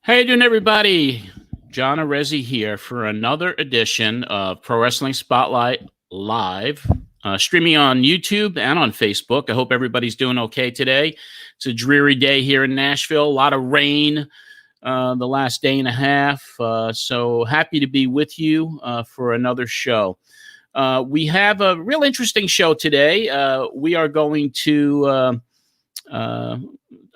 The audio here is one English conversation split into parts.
How you doing, everybody? John Arezzi here for another edition of Pro Wrestling Spotlight Live, streaming on YouTube and on Facebook. I hope everybody's doing okay today. It's a dreary day here in Nashville. A lot of rain the last day and a half. So happy to be with you for another show. We have a real interesting show today. We are going to...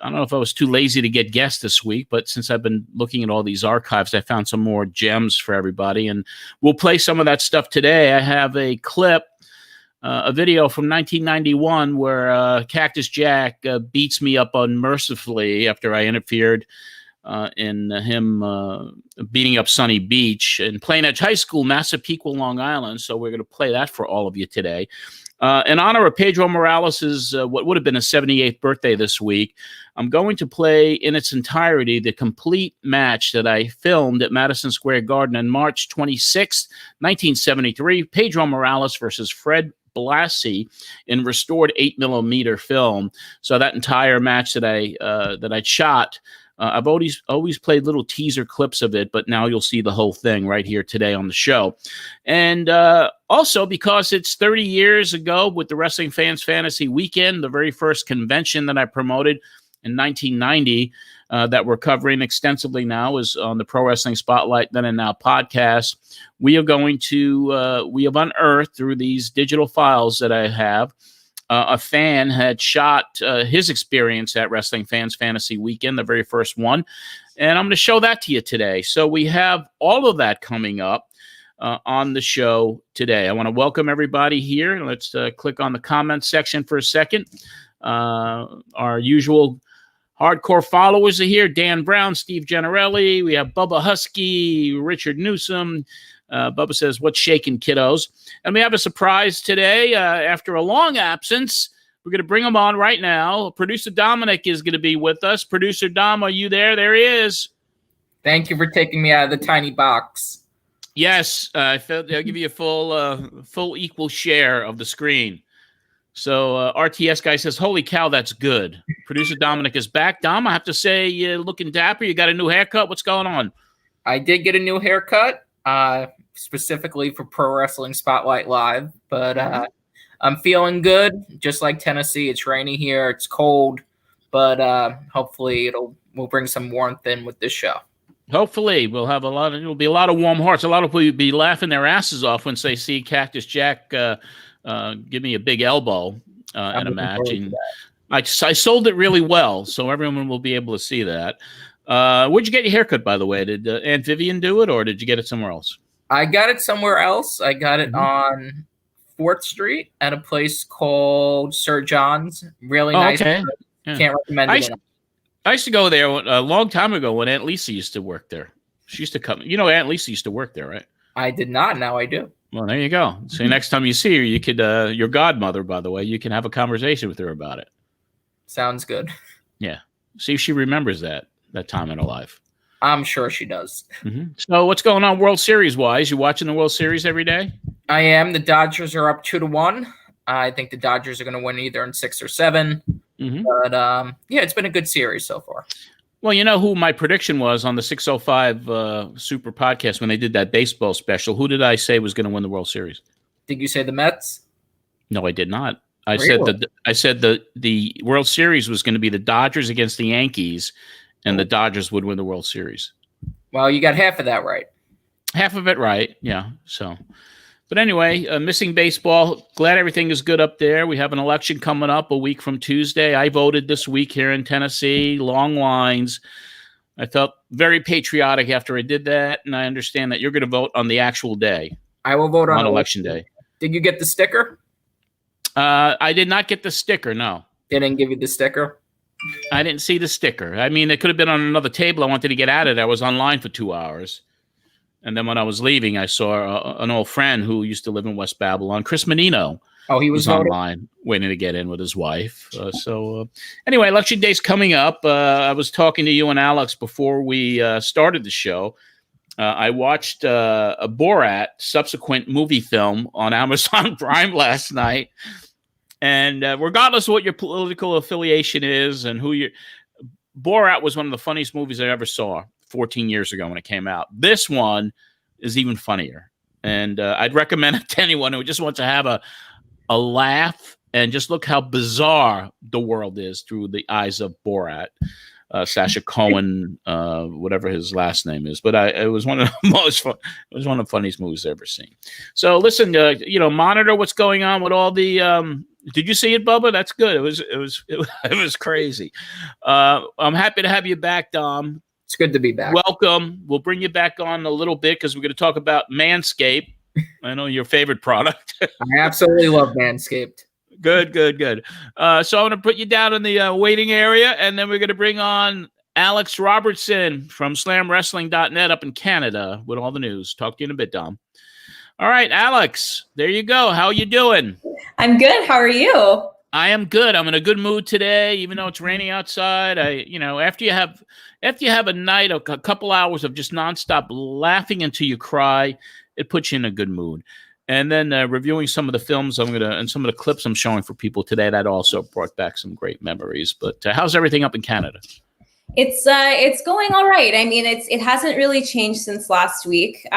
I don't know if I was too lazy to get guests this week, but since I've been looking at all these archives, I found some more gems for everybody, and we'll play some of that stuff today. I have a clip, a video from 1991 where Cactus Jack beats me up unmercifully after I interfered in him beating up Sunny Beach in Planedge High School, Massapequa, Long Island. So we're going to play that for all of you today. In honor of PEDRO Morales' what would have been his 78th birthday this week, I'm going to play in its entirety the complete match that I filmed at Madison Square Garden on March 26, 1973, PEDRO Morales versus Fred Blassie in restored 8mm film. So that entire match that I shot, I've always played little teaser clips of it, but now you'll see the whole thing right here today on the show. And also because it's 30 years ago with the Wrestling Fans Fantasy Weekend, the very first convention that I promoted in 1990 that we're covering extensively now is on the Pro Wrestling Spotlight Then and Now podcast. We have unearthed through these digital files that I have, a fan had shot his experience at Wrestling Fans Fantasy Weekend, the very first one, and I'm going to show that to you today. So we have all of that coming up on the show today. I want to welcome everybody here. Let's click on the comments section for a second. Our usual hardcore followers are here. Dan Brown, Steve Generelli. We have Bubba Husky, Richard Newsham. Bubba says, "What's shaking, kiddos?" And we have a surprise today. After a long absence, we're going to bring him on right now. Producer Dominic is going to be with us. Producer Dom, are you there? There he is. Thank you for taking me out of the tiny box. Yes, I'll give you a full equal share of the screen. So RTS guy says, "Holy cow, that's good." Producer Dominic is back. Dom, I have to say, you're looking dapper. You got a new haircut. What's going on? I did get a new haircut. Specifically for Pro Wrestling Spotlight Live, but I'm feeling good. Just like Tennessee, it's rainy here, it's cold, but hopefully we'll bring some warmth in with this show. Hopefully we'll have it'll be a lot of warm hearts. A lot of people will be laughing their asses off when they see Cactus Jack give me a big elbow in a match. And I sold it really well, so everyone will be able to see that. Where'd you get your haircut, by the way? Did Aunt Vivian do it, or did you get it somewhere else? I got it somewhere else. I got it on 4th Street at a place called Sir John's. Really nice. Okay. Yeah. Can't recommend it enough. I used to go there a long time ago when Aunt Lisa used to work there. She used to come. You know, Aunt Lisa used to work there, right? I did not. Now I do. Well, there you go. So next time you see her, you could, your godmother, by the way, you can have a conversation with her about it. Sounds good. Yeah. See if she remembers that time in her life. I'm sure she does. Mm-hmm. So what's going on World Series wise? You watching the World Series every day? I am. The Dodgers are up 2-1. I think the Dodgers are going to win either in 6 or 7. Mm-hmm. But yeah, it's been a good series so far. Well, you know who my prediction was on the 605 Super Podcast when they did that baseball special? Who did I say was going to win the World Series? Did you say the Mets? No, I did not. Really? I said the World Series was going to be the Dodgers against the Yankees, and the Dodgers would win the World Series. Well, you got half of that right. Half of it right, yeah. So, but anyway, missing baseball. Glad everything is good up there. We have an election coming up a week from Tuesday. I voted this week here in Tennessee. Long lines. I felt very patriotic after I did that, and I understand that you're going to vote on the actual day. I will vote on election day. Did you get the sticker? I did not get the sticker, no. They didn't give you the sticker? I didn't see the sticker. I mean, it could have been on another table. I wanted to get at it. I was online for 2 hours. And then when I was leaving, I saw an old friend who used to live in West Babylon, Chris Menino. Oh, he was online waiting to get in with his wife. Anyway, Election Day's coming up. I was talking to you and Alex before we started the show. I watched a Borat subsequent movie film on Amazon Prime last night. And regardless of what your political affiliation is and who you're, Borat was one of the funniest movies I ever saw. 14 years ago when it came out. This one is even funnier. And I'd recommend it to anyone who just wants to have a laugh and just look how bizarre the world is through the eyes of Borat. Sacha Cohen, whatever his last name is, but it was one of the most fun. It was one of the funniest movies I've ever seen. So listen, monitor what's going on with all the. Did you see it, Bubba? That's good. It was crazy. I'm happy to have you back, Dom. It's good to be back. Welcome. We'll bring you back on a little bit because we're going to talk about Manscaped. I know your favorite product. I absolutely love Manscaped. Good. So I'm going to put you down in the waiting area, and then we're going to bring on ALEX Robertson from slamwrestling.net up in Canada with all the news. Talk to you in a bit, Dom. All right, Alex, there you go. How are you doing? I'm good. How are you? I am good. I'm in a good mood today, even though it's raining outside. After you have a night, a couple hours of just nonstop laughing until you cry, it puts you in a good mood. And then reviewing some of the films and some of the clips I'm showing for people today, that also brought back some great memories. But how's everything up in Canada? It's going all right. I mean, it hasn't really changed since last week.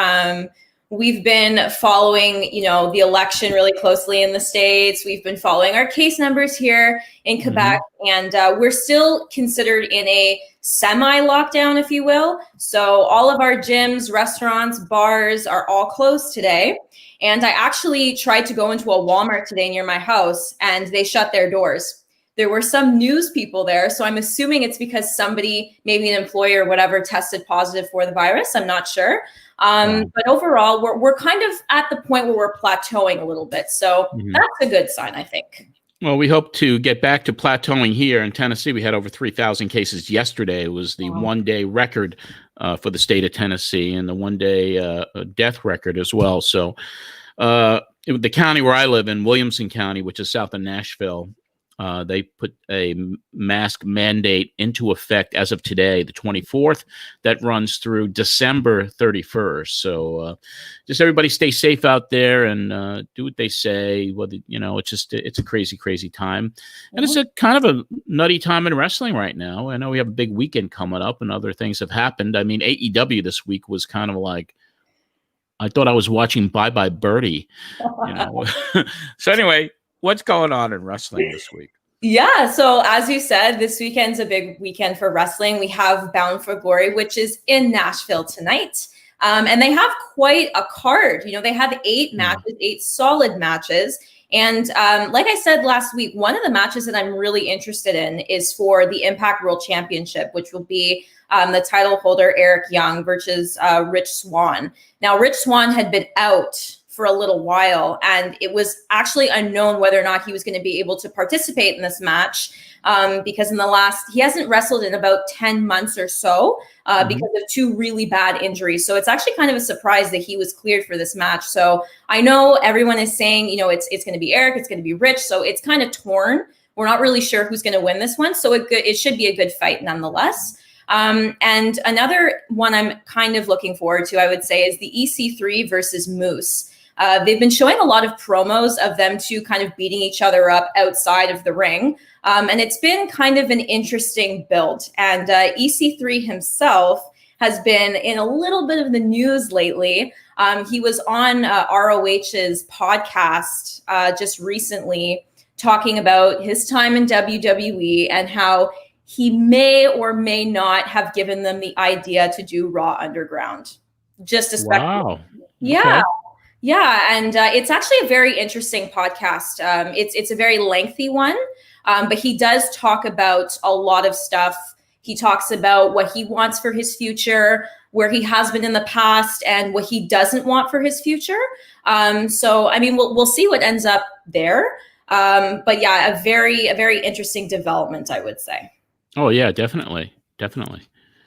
We've been following, the election really closely in the States. We've been following our case numbers here in Quebec, and we're still considered in a semi-lockdown, if you will. So all of our gyms, restaurants, bars are all closed today. And I actually tried to go into a Walmart today near my house, and they shut their doors. There were some news people there, so I'm assuming it's because somebody, maybe an employer or whatever, tested positive for the virus. I'm not sure. But overall, we're kind of at the point where we're plateauing a little bit. So that's a good sign, I think. Well, we hope to get back to plateauing here in Tennessee. We had over 3,000 cases yesterday. It was the one-day record for the state of Tennessee and the one-day death record as well. So the county where I live in, Williamson County, which is south of Nashville, they put a mask mandate into effect as of today, the 24th, that runs through December 31st. So just everybody stay safe out there and do what they say. Whether, it's a crazy, crazy time. And it's a kind of a nutty time in wrestling right now. I know we have a big weekend coming up and other things have happened. I mean, AEW this week was kind of like, I thought I was watching Bye Bye Birdie. So anyway, what's going on in wrestling this week? Yeah, so as you said, this weekend's a big weekend for wrestling. We have Bound for Glory, which is in Nashville tonight. And they have quite a card. They have 8 matches, 8 solid matches. And like I said last week, one of the matches that I'm really interested in is for the Impact World Championship, which will be the title holder, Eric Young, versus Rich Swann. Now, Rich Swann had been out for a little while, and it was actually unknown whether or not he was going to be able to participate in this match because he hasn't wrestled in about 10 months or so because of 2 really bad injuries. So it's actually kind of a surprise that he was cleared for this match. So I know everyone is saying, it's going to be Eric, it's going to be Rich. So it's kind of torn. We're not really sure who's going to win this one. So it should be a good fight nonetheless. And another one I'm kind of looking forward to, I would say, is the EC3 versus Moose. They've been showing a lot of promos of them two kind of beating each other up outside of the ring. And it's been kind of an interesting build. And EC3 himself has been in a little bit of the news lately. He was on ROH's podcast just recently talking about his time in WWE and how he may or may not have given them the idea to do Raw Underground. Just a Wow. Yeah. Okay. Yeah, and it's actually a very interesting podcast. It's a very lengthy one, but he does talk about a lot of stuff. He talks about what he wants for his future, where he has been in the past, and what he doesn't want for his future. So, I mean, we'll see what ends up there. But yeah, a very interesting development, I would say. Oh yeah, definitely.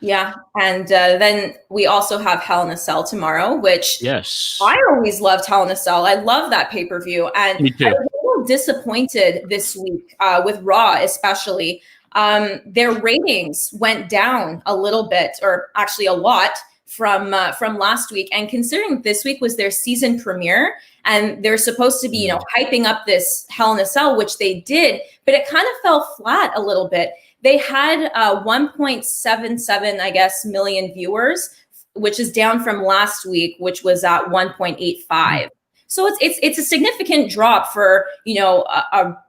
Yeah, and then we also have Hell in a Cell tomorrow, which yes, I always loved Hell in a Cell. I love that pay-per-view, and me too. I was a little disappointed this week with Raw, especially. Their ratings went down a little bit, or actually a lot, from last week. And considering this week was their season premiere, and they're supposed to be, hyping up this Hell in a Cell, which they did, but it kind of fell flat a little bit. They had 1.77, I guess, million viewers, which is down from last week, which was at 1.85. So it's a significant drop for, you know,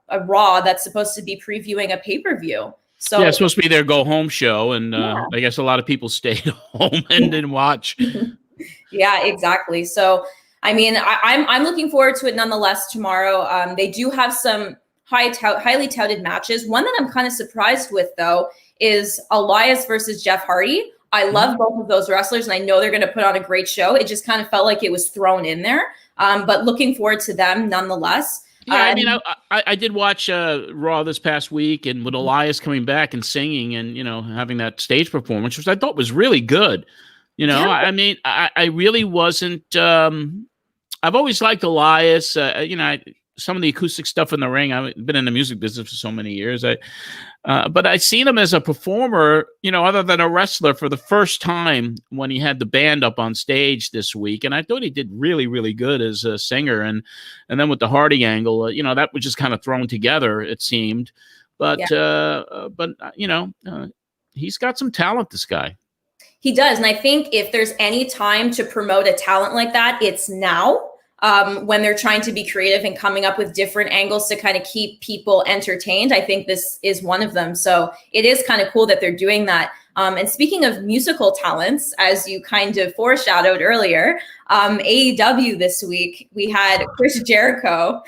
a Raw that's supposed to be previewing a pay-per-view. So yeah, it's supposed to be their go home show, and I guess a lot of people stayed home and didn't watch. Yeah, exactly. So I mean, I'm looking forward to it nonetheless tomorrow. They do have some highly touted matches. One that I'm kind of surprised with, though, is Elias versus Jeff Hardy. I love both of those wrestlers, and I know they're going to put on a great show. It just kind of felt like it was thrown in there, but looking forward to them nonetheless. Yeah, I mean, I did watch Raw this past week, and with Elias coming back and singing and, you know, having that stage performance, which I thought was really good. You know, I mean, I really wasn't I've always liked Elias. You know, some of the acoustic stuff in the ring. I've been in the music business for so many years. But I've seen him as a performer, you know, other than a wrestler, for the first time when he had the band up on stage this week. And I thought he did really, really good as a singer. And then with the Hardy angle, you know, that was just kind of thrown together, it seemed. But you know, he's got some talent, this guy. He does. And I think if there's any time to promote a talent like that, it's now. When they're trying to be creative and coming up with different angles to kind of keep people entertained. I think this is one of them. So it is kind of cool that they're doing that. And speaking of musical talents, as you kind of foreshadowed earlier, AEW this week, we had Chris Jericho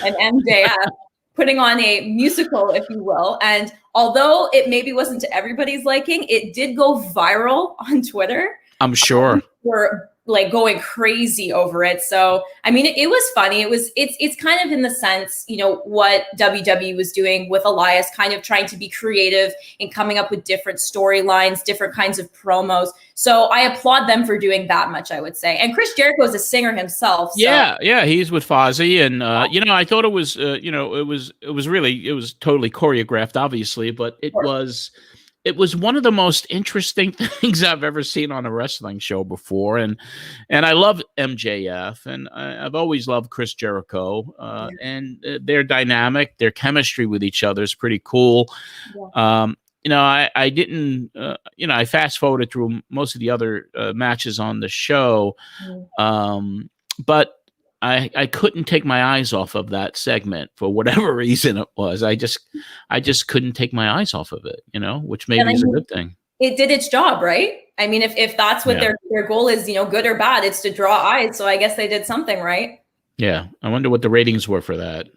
and MJF putting on a musical, if you will. And although it maybe wasn't to everybody's liking, it did go viral on Twitter. I'm sure. We're like going crazy over it. So, I mean, it was funny. It's kind of in the sense, you know, what WWE was doing with Elias, kind of trying to be creative and coming up with different storylines, different kinds of promos. So I applaud them for doing that much, I would say. And Chris Jericho is a singer himself. So. Yeah, he's with Fozzy, and you know, I thought it was, you know, it was totally choreographed, obviously, but it was one of the most interesting things I've ever seen on a wrestling show before. And I love MJF, and I've always loved Chris Jericho, and their dynamic, their chemistry with each other is pretty cool. Yeah. You know, I didn't, you know, I fast forwarded through most of the other matches on the show. But I couldn't take my eyes off of that segment for whatever reason it was. I just couldn't take my eyes off of it, you know, which maybe is a good thing. It did its job, right? I mean, if that's what their goal is, you know, good or bad, it's to draw eyes. So I guess they did something right. Yeah. I wonder what the ratings were for that.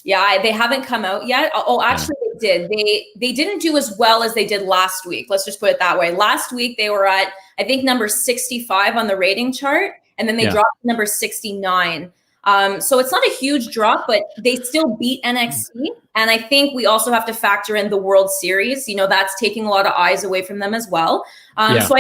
Yeah, they haven't come out yet. Oh, actually they did. They didn't do as well as they did last week. Let's just put it that way. Last week they were at, I think, number 65 on the rating chart. And then they dropped to number 69. So it's not a huge drop, but they still beat NXT. And I think we also have to factor in the World Series. You know, that's taking a lot of eyes away from them as well. So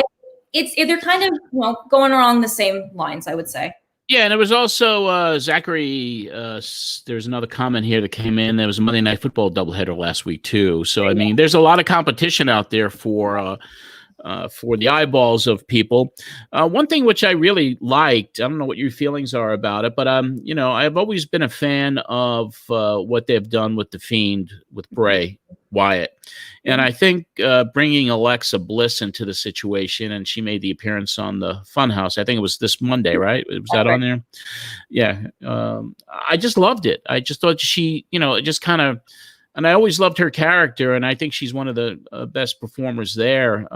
they're kind of, you know, going along the same lines, I would say. Yeah, and it was also Zachary. There's another comment here that came in. There was a Monday Night Football doubleheader last week too. So I mean, there's a lot of competition out there for the eyeballs of people. One thing which I really liked, I don't know what your feelings are about it, but you know, I've always been a fan of what they've done with The Fiend, with Bray Wyatt. And I think bringing Alexa Bliss into the situation, and she made the appearance on the Funhouse. I think it was this Monday, right? Was that on there? Yeah. I just loved it. I just thought she, you know, just kind of, and I always loved her character, and I think she's one of the best performers there.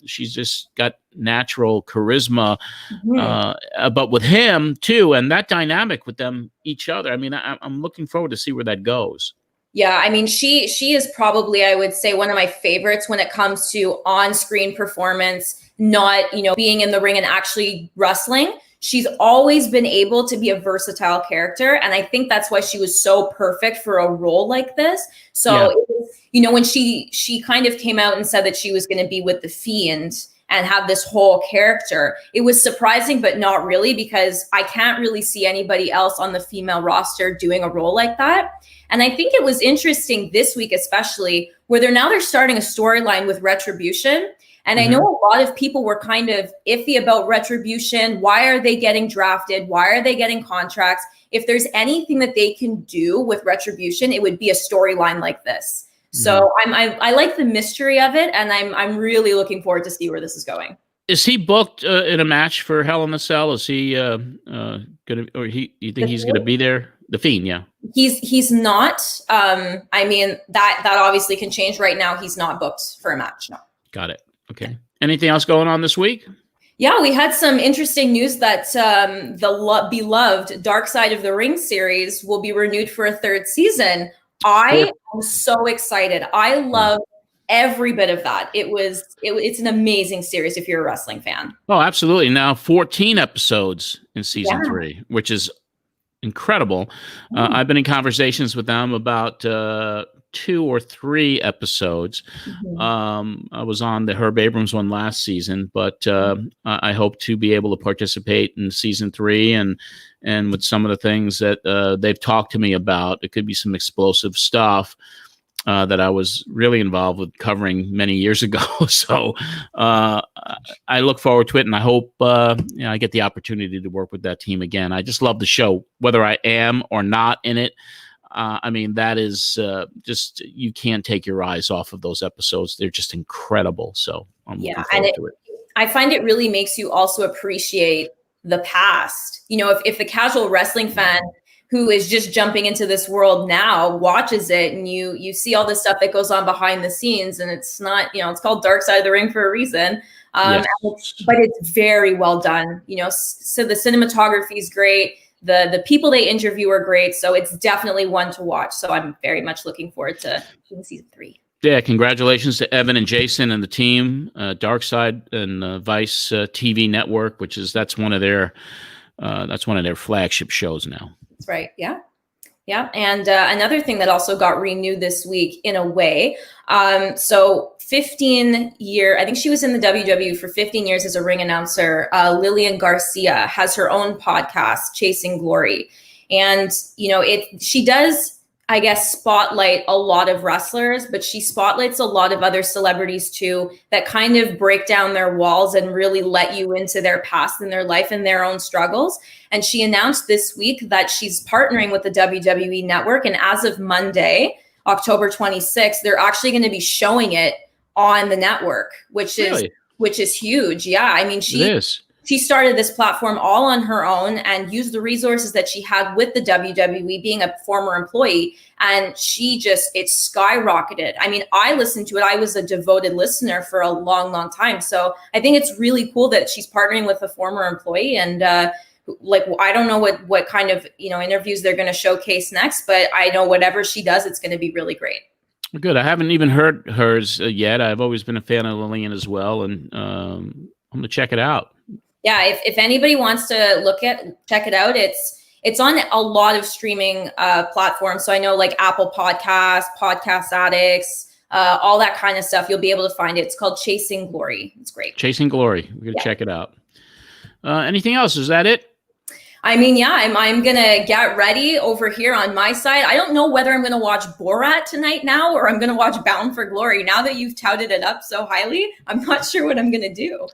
She's just got natural charisma, but with him too, and that dynamic with them, each other. I mean, I'm looking forward to see where that goes. Yeah, I mean, she is probably, I would say, one of my favorites when it comes to on-screen performance, not, you know, being in the ring and actually wrestling. She's always been able to be a versatile character. And I think that's why she was so perfect for a role like this. So, it was, you know, when she kind of came out and said that she was going to be with The Fiend and have this whole character, it was surprising, but not really, because I can't really see anybody else on the female roster doing a role like that. And I think it was interesting this week, especially, where they're starting a storyline with Retribution. And I know a lot of people were kind of iffy about Retribution. Why are they getting drafted? Why are they getting contracts? If there's anything that they can do with Retribution, it would be a storyline like this. So I like the mystery of it, and I'm really looking forward to see where this is going. Is he booked in a match for Hell in a Cell? Is he gonna, or you think he's gonna be there? The Fiend, yeah. He's not. I mean, that obviously can change. Right now, he's not booked for a match. No. Got it. Okay. Anything else going on this week? Yeah, we had some interesting news that the beloved Dark Side of the Ring series will be renewed for a 3rd season. I am so excited. I love every bit of that. It's an amazing series if you're a wrestling fan. Oh, absolutely. Now 14 episodes in season 3, which is incredible. I've been in conversations with them about 2 or 3 episodes. I was on the Herb Abrams one last season, but I hope to be able to participate in season 3 and with some of the things that they've talked to me about. It could be some explosive stuff that I was really involved with covering many years ago. So I look forward to it, and I hope I get the opportunity to work with that team again. I just love the show, whether I am or not in it. I mean, that is just, you can't take your eyes off of those episodes. They're just incredible. So I'm looking forward to it. I find it really makes you also appreciate the past. You know, if the casual wrestling fan who is just jumping into this world now watches it, and you see all the stuff that goes on behind the scenes, and it's not, it's called Dark Side of the Ring for a reason. But it's very well done. So the cinematography is great. The people they interview are great. So it's definitely one to watch. So I'm very much looking forward to season 3. Yeah, congratulations to Evan and Jason and the team, Dark Side and Vice TV Network, that's one of their flagship shows now. That's right. Yeah. Yeah. And another thing that also got renewed this week in a way. So 15-year, I think she was in the WWE for 15 years as a ring announcer. Lillian Garcia has her own podcast, Chasing Glory. And, she does, I guess, spotlight a lot of wrestlers, but she spotlights a lot of other celebrities too, that kind of break down their walls and really let you into their past and their life and their own struggles. And she announced this week that she's partnering with the WWE Network. And as of Monday, October 26th, they're actually going to be showing it on the network, which is huge. Yeah. I mean, she started this platform all on her own and used the resources that she had with the WWE, being a former employee. And it skyrocketed. I mean, I listened to it. I was a devoted listener for a long, long time. So I think it's really cool that she's partnering with a former employee. And I don't know what kind of, interviews they're going to showcase next, but I know whatever she does, it's going to be really great. Good. I haven't even heard hers yet. I've always been a fan of Lillian as well. And I'm going to check it out. Yeah, if anybody wants to check it out, it's on a lot of streaming platforms. So I know like Apple Podcasts, Podcast Addicts, all that kind of stuff. You'll be able to find it. It's called Chasing Glory. It's great. Chasing Glory. We're going to check it out. Anything else? Is that it? I mean, yeah, I'm going to get ready over here on my side. I don't know whether I'm going to watch Borat tonight now or I'm going to watch Bound for Glory. Now that you've touted it up so highly, I'm not sure what I'm going to do.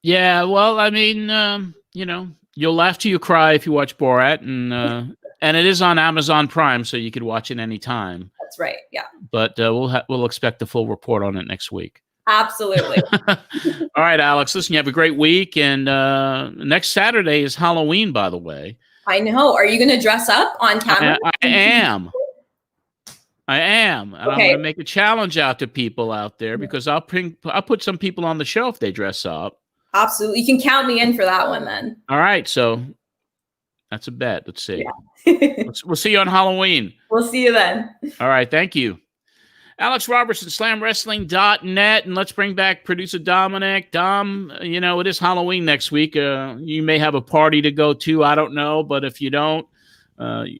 Yeah, well, I mean, you'll laugh till you cry if you watch Borat, and it is on Amazon Prime, so you could watch it anytime. That's right, yeah. But we'll expect a full report on it next week. Absolutely. All right, Alex, listen, you have a great week, and next Saturday is Halloween, by the way. I know. Are you going to dress up on camera? I am. And I'm going to make a challenge out to people out there because I'll put some people on the show if they dress up. Absolutely. You can count me in for that one then. All right. So that's a bet. Let's see. Yeah. We'll see you on Halloween. We'll see you then. All right. Thank you. Alex Robertson, slamwrestling.net. And let's bring back producer Dominic. Dom, it is Halloween next week. You may have a party to go to. I don't know. But if you don't,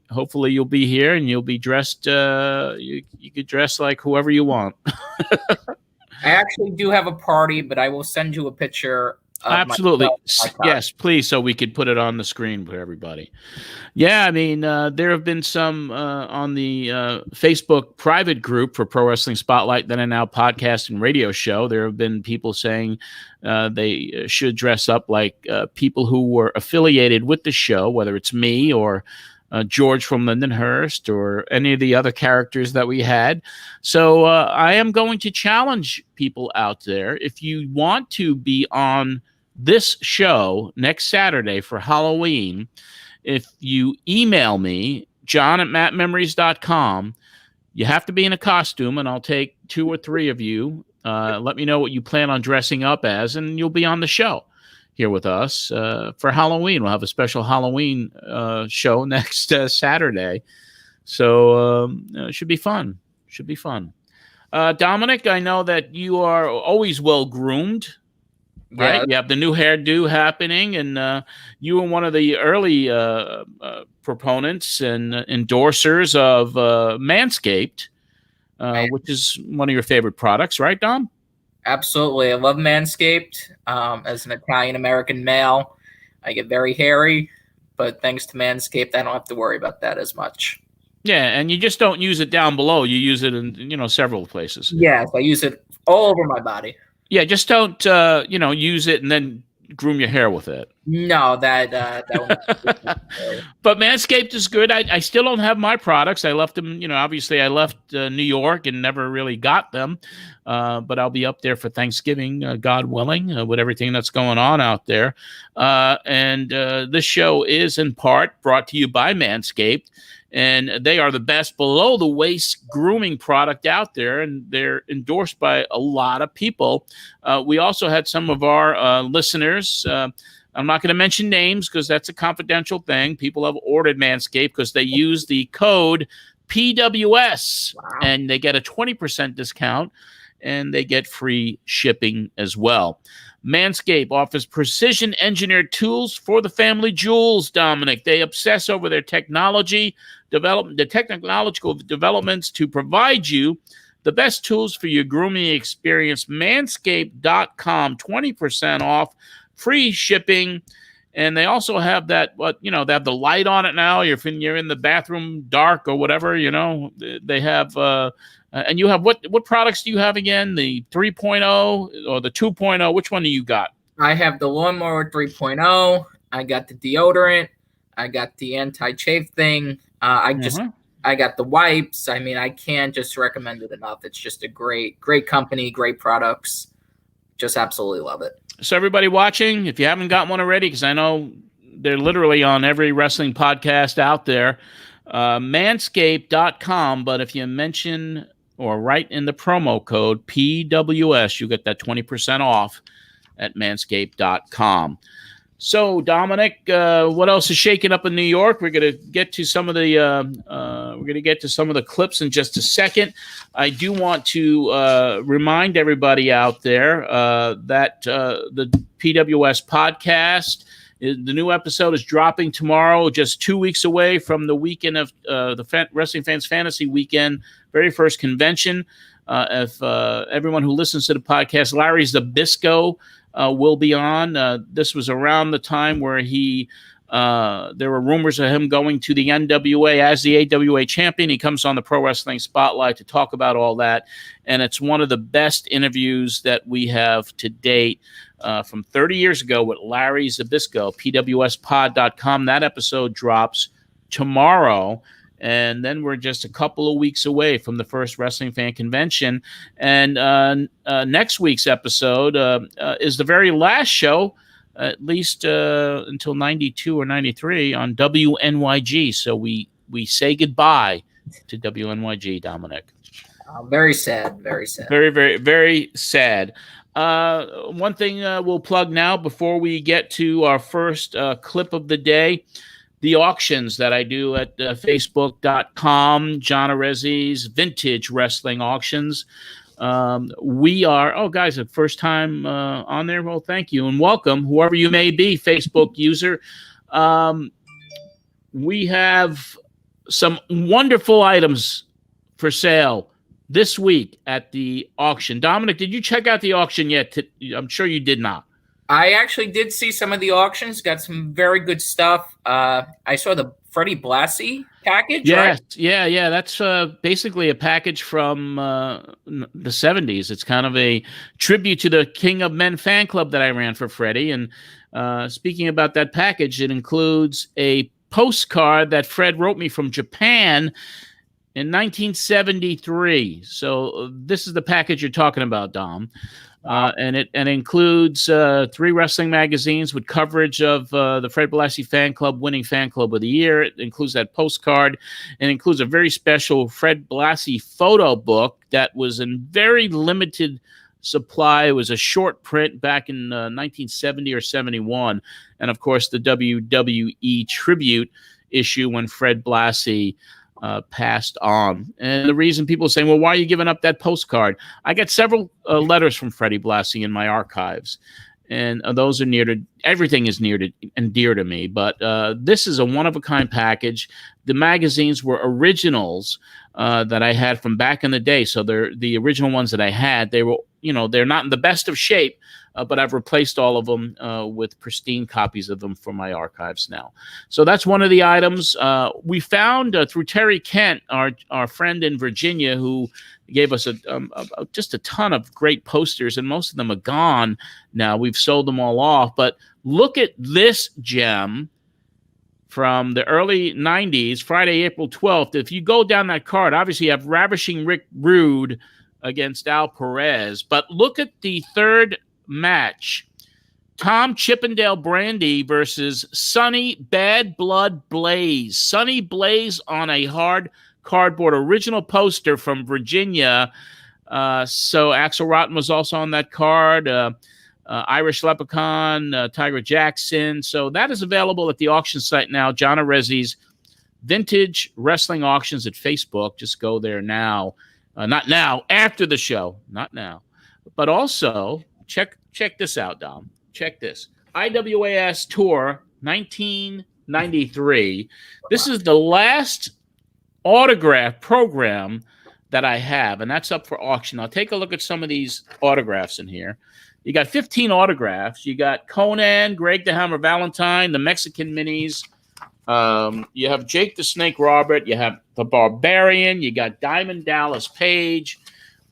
hopefully you'll be here and you'll be dressed. You could dress like whoever you want. I actually do have a party, but I will send you a picture. Absolutely. Yes, please. So we could put it on the screen for everybody. Yeah. I mean, there have been some on the Facebook private group for Pro Wrestling Spotlight that are now podcast and radio show. There have been people saying they should dress up like people who were affiliated with the show, whether it's me or George from Lindenhurst or any of the other characters that we had. So I am going to challenge people out there. If you want to be on this show next Saturday for Halloween, if you email me, john@mattmemories.com, you have to be in a costume, and I'll take 2 or 3 of you. Let me know what you plan on dressing up as, and you'll be on the show here with us for Halloween. We'll have a special Halloween show next Saturday. So it should be fun. Should be fun. Dominic, I know that you are always well-groomed, right? Yeah. You have the new hairdo happening, and you were one of the early proponents and endorsers of Manscaped, which is one of your favorite products, right, Dom? Absolutely. I love Manscaped. As an Italian-American male, I get very hairy, but thanks to Manscaped, I don't have to worry about that as much. Yeah, and you just don't use it down below. You use it in, several places. Yes, I use it all over my body. Yeah, just don't, use it and then groom your hair with it. No, that But Manscaped is good. I still don't have my products. I left them, obviously I left New York and never really got them. But I'll be up there for Thanksgiving, God willing, with everything that's going on out there. And this show is in part brought to you by Manscaped. And they are the best below-the-waist grooming product out there, and they're endorsed by a lot of people. We also had some of our listeners. I'm not going to mention names because that's a confidential thing. People have ordered Manscaped because they use the code PWS, and they get a 20% discount, and they get free shipping as well. Manscaped offers precision-engineered tools for the family jewels, Dominic. They obsess over their technological developments to provide you the best tools for your grooming experience. Manscaped.com, 20% off, free shipping. And they also have that, they have the light on it now. If you're in the bathroom dark or whatever, they have, and you have, what products do you have again? The 3.0 or the 2.0? Which one do you got? I have the Lawnmower 3.0. I got the deodorant. I got the anti-chafe thing. I got the wipes. I mean, I can't just recommend it enough. It's just a great company, great products. Just absolutely love it. So everybody watching, if you haven't got one already, because I know they're literally on every wrestling podcast out there, manscaped.com. But if you mention or write in the promo code PWS, you get that 20% off at manscaped.com. So, Dominic, what else is shaking up in New York? We're going to get to some of the clips in just a second. I do want to remind everybody out there that the PWS podcast, the new episode is dropping tomorrow, just 2 weeks away from the weekend of the Wrestling Fans Fantasy Weekend, very first convention. If everyone who listens to the podcast, Larry Zbyszko will be on. This was around the time where there were rumors of him going to the NWA as the AWA champion. He comes on the Pro Wrestling Spotlight to talk about all that. And it's one of the best interviews that we have to date from 30 years ago with Larry Zbyszko, pwspod.com. That episode drops tomorrow. And then we're just a couple of weeks away from the first Wrestling Fan Convention. And next week's episode is the very last show, at least until 92 or 93 on WNYG. So we say goodbye to WNYG, Dominic. Very sad. Very sad. Very, very, very sad. One thing we'll plug now before we get to our first clip of the day. The auctions that I do at facebook.com, John Arezzi's Vintage Wrestling Auctions. We are, guys, the first time on there. Well, thank you and welcome, whoever you may be, Facebook user. We have some wonderful items for sale this week at the auction. Dominic, did you check out the auction yet? I'm sure you did not. I actually did see some of the auctions. Got some very good stuff. I saw the Freddie Blassie package. Yes, right? yeah. That's basically a package from the 70s. It's kind of a tribute to the King of Men fan club that I ran for Freddie. And speaking about that package, it includes a postcard that Fred wrote me from Japan in 1973. So this is the package you're talking about, Dom. And it includes 3 wrestling magazines with coverage of the Fred Blassie Fan Club winning Fan Club of the Year. It includes that postcard. It includes a very special Fred Blassie photo book that was in very limited supply. It was a short print back in 1970 or 71. And, of course, the WWE tribute issue when Fred Blassie passed on. And the reason people are saying, well, why are you giving up that postcard? I got several letters from Freddie Blassie in my archives, and those are everything is near to and dear to me. But this is a one-of-a-kind package. The magazines were originals that I had from back in the day. So they're the original ones that I had. They were, they're not in the best of shape, but I've replaced all of them with pristine copies of them from my archives now. So that's one of the items. We found through Terry Kent, our friend in Virginia, who gave us just a ton of great posters, and most of them are gone now. We've sold them all off. But look at this gem from the early 90s, Friday, April 12th. If you go down that card, obviously you have Ravishing Rick Rude against Al Perez. But look at the third match. Tom Chippendale Brandy versus Sonny Bad Blood Blaze. Sonny Blaze on a hard cardboard original poster from Virginia. So Axel Rotten was also on that card. Irish Leprechaun, Tiger Jackson. So that is available at the auction site now. John Arezzi's Vintage Wrestling Auctions at Facebook. Just go there now. Not now, after the show. Not now. But also, check this out, Dom. Check this. IWAS Tour 1993. This is the last autograph program that I have, and that's up for auction. I'll take a look at some of these autographs in here. You got 15 autographs. You got Conan, Greg the Hammer Valentine, the Mexican Minis. You have Jake the Snake Robert. You have the Barbarian. You got Diamond Dallas Page.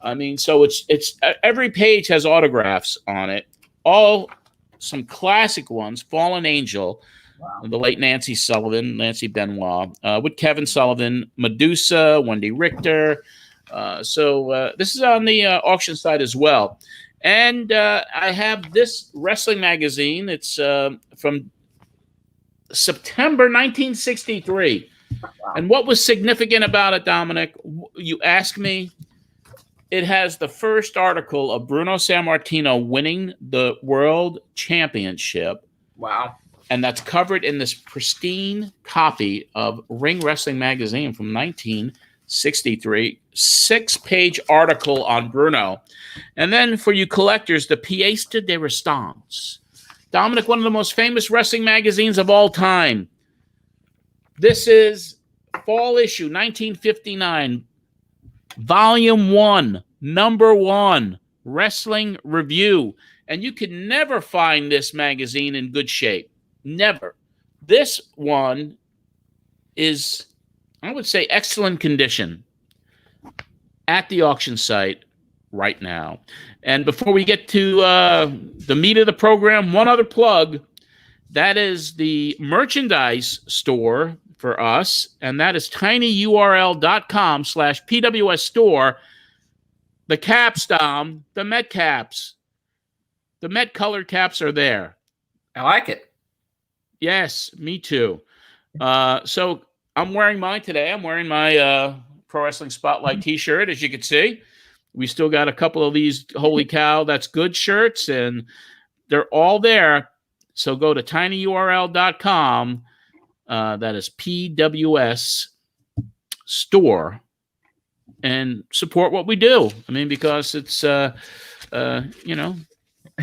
I mean, so it's every page has autographs on it. All some classic ones. Fallen Angel, the late Nancy Benoit, with Kevin Sullivan, Medusa, Wendy Richter. So this is on the auction site as well. And I have this wrestling magazine. It's from September 1963. Wow. And what was significant about it, Dominic? You ask me. It has the first article of Bruno Sammartino winning the World Championship. Wow. And that's covered in this pristine copy of Ring Wrestling Magazine from 1963. 6-page article on Bruno. And then for you collectors, the Pièce de Résistance. Dominic, one of the most famous wrestling magazines of all time. This is fall issue 1959. Volume 1, number 1, Wrestling Review. And you can never find this magazine in good shape. Never. This one is, I would say, excellent condition at the auction site right now. And before we get to the meat of the program, one other plug. That is the merchandise store for us, and that is tinyurl.com/PWS store. The caps, Dom, the Met caps. The Met colored caps are there. I like it. Yes, me too. So I'm wearing mine today. I'm wearing my Pro Wrestling Spotlight t-shirt, as you can see. We still got a couple of these Holy Cow That's Good shirts, and they're all there. So go to tinyurl.com. That is PWS store, and support what we do. I mean, because it's we're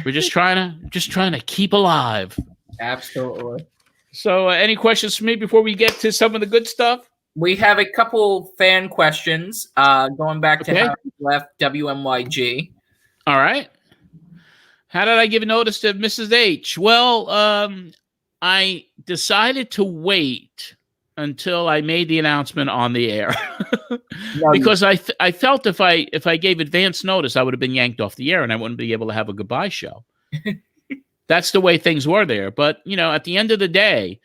just trying to keep alive. Absolutely. So any questions for me before we get to some of the good stuff? We have a couple fan questions going back to how you left WMYG. All right. How did I give notice to Mrs. H? Well, I decided to wait until I made the announcement on the air because I felt if I gave advance notice, I would have been yanked off the air and I wouldn't be able to have a goodbye show. That's the way things were there. But, at the end of the day,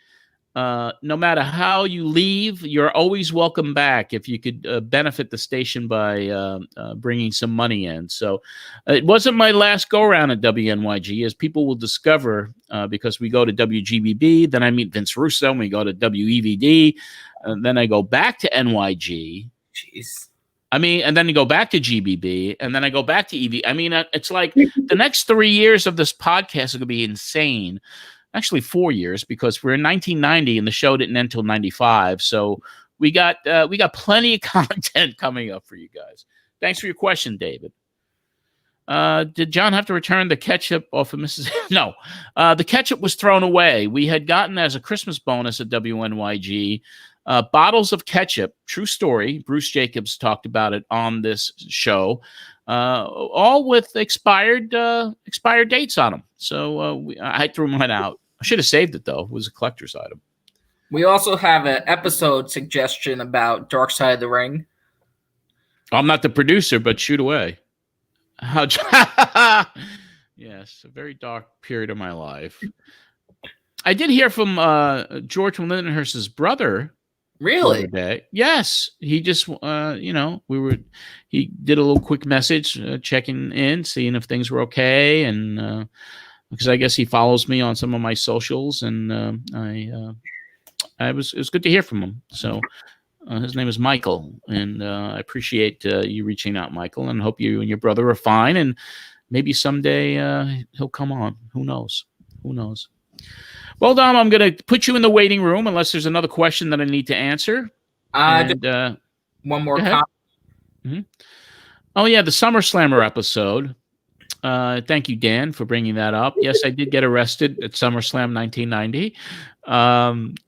no matter how you leave, you're always welcome back if you could benefit the station by bringing some money in. So it wasn't my last go-around at WNYG, as people will discover, because we go to WGBB, then I meet Vince Russo, and we go to WEVD, and then I go back to NYG. Jeez. I mean, and then you go back to GBB, and then I go back to EV. I mean, it's like the next 3 years of this podcast are going to be insane. Actually 4 years, because we're in 1990 and the show didn't end until 95. So we got plenty of content coming up for you guys. Thanks for your question, David. Did John have to return the ketchup off of Mrs. No, the ketchup was thrown away. We had gotten as a Christmas bonus at WNYG bottles of ketchup. True story. Bruce Jacobs talked about it on this show. All with expired dates on them. So I threw mine out. I should have saved it, though. It was a collector's item. We also have an episode suggestion about Dark Side of the Ring. I'm not the producer, but shoot away. Yes, a very dark period of my life. I did hear from George Lindenhurst's brother. Really? Yes. He just, he did a little quick message checking in, seeing if things were okay. And because I guess he follows me on some of my socials, and it was good to hear from him. So his name is Michael, and I appreciate you reaching out, Michael, and hope you and your brother are fine. And maybe someday he'll come on. Who knows? Well, Dom, I'm going to put you in the waiting room unless there's another question that I need to answer. One more comment. Mm-hmm. Oh, yeah, the Summer Slammer episode. Thank you, Dan, for bringing that up. Yes, I did get arrested at SummerSlam 1990.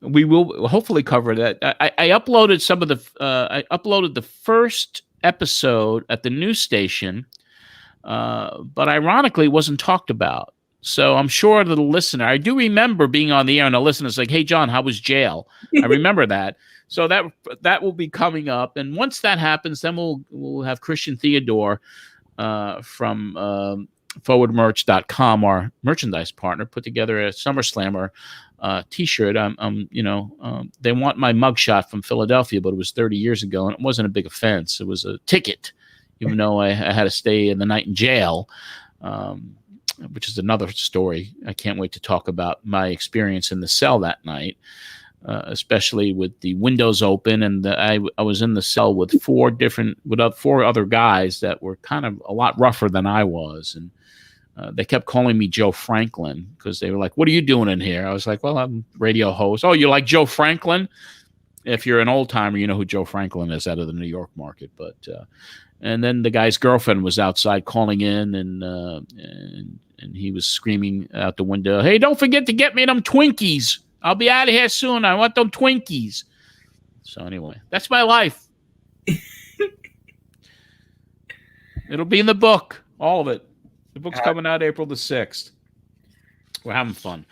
We will hopefully cover that. I uploaded I uploaded the first episode at the news station, but ironically, it wasn't talked about. So I'm sure that the listener, I do remember being on the air and the listener's like, "Hey, John, how was jail?" I remember that. So that will be coming up, and once that happens, then we'll have Christian Theodore from forwardmerch.com, our merchandise partner, put together a SummerSlammer t-shirt. They want my mugshot from Philadelphia, but it was 30 years ago, and it wasn't a big offense. It was a ticket, even though I had to stay the night in jail, which is another story. I can't wait to talk about my experience in the cell that night, especially with the windows open, and I was in the cell with four other guys that were kind of a lot rougher than I was, and they kept calling me Joe Franklin because they were like, "What are you doing in here?" I was like, "Well, I'm radio host." "Oh, you like Joe Franklin?" If you're an old timer, you know who Joe Franklin is out of the New York market. But and then the guy's girlfriend was outside calling in, and he was screaming out the window, "Hey, don't forget to get me them Twinkies. I'll be out of here soon. I want them Twinkies." So anyway, that's my life. It'll be in the book, all of it. The book's coming out April the 6th. We're having fun.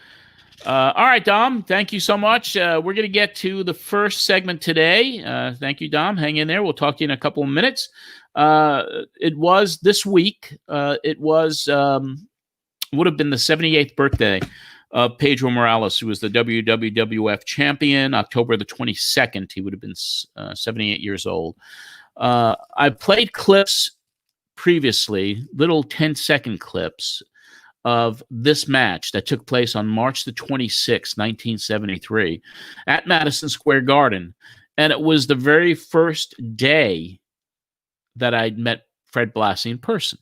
All right, Dom, thank you so much. We're going to get to the first segment today. Thank you, Dom. Hang in there. We'll talk to you in a couple of minutes. It was this week. It was would have been the 78th birthday of Pedro Morales, who was the WWF champion, October the 22nd. He would have been 78 years old. I played clips previously, little 10-second clips of this match that took place on March the 26th, 1973, at Madison Square Garden. And it was the very first day that I'd met Fred Blassie in person.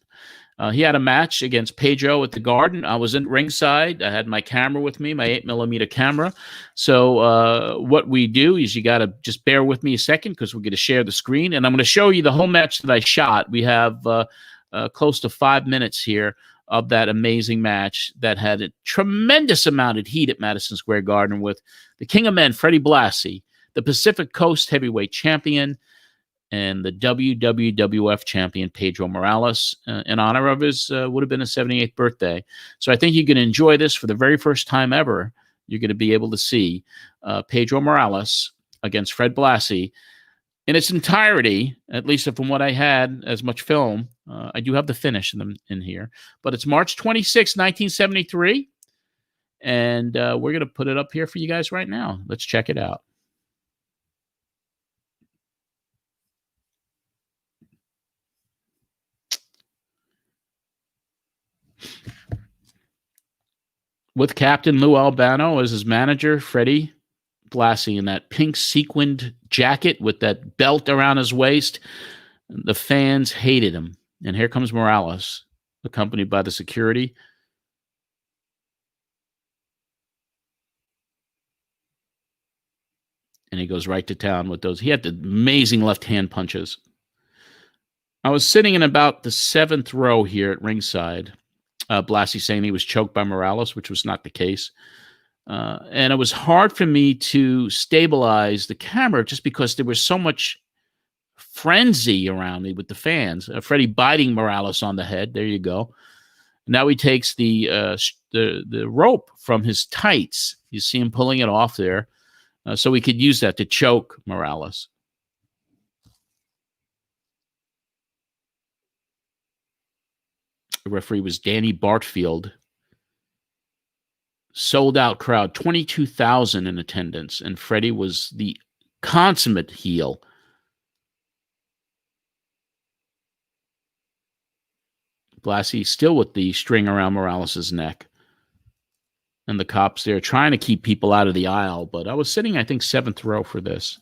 He had a match against Pedro at the Garden. I was in ringside. I had my camera with me, my 8mm camera. So what we do is you got to just bear with me a second because we're going to share the screen. And I'm going to show you the whole match that I shot. We have close to 5 minutes here of that amazing match that had a tremendous amount of heat at Madison Square Garden with the King of Men, Freddie Blassie, the Pacific Coast Heavyweight Champion, and the WWF champion, Pedro Morales, in honor of his, would have been his 78th birthday. So I think you can enjoy this for the very first time ever. You're going to be able to see Pedro Morales against Fred Blassie in its entirety, at least from what I had as much film. I do have the finish in here, but it's March 26, 1973. And we're going to put it up here for you guys right now. Let's check it out. With Captain Lou Albano as his manager, Freddie Blassie in that pink sequined jacket with that belt around his waist. The fans hated him. And here comes Morales, accompanied by the security. And he goes right to town with those. He had the amazing left-hand punches. I was sitting in about the 7th row here at ringside. Blassie saying he was choked by Morales, which was not the case. And it was hard for me to stabilize the camera just because there was so much frenzy around me with the fans. Freddie biting Morales on the head. There you go. Now he takes the rope from his tights. You see him pulling it off there. So we could use that to choke Morales. The referee was Danny Bartfield. Sold out crowd, 22,000 in attendance, and Freddie was the consummate heel. Blassie still with the string around Morales' neck. And the cops there trying to keep people out of the aisle, but I was sitting, I think, 7th row for this.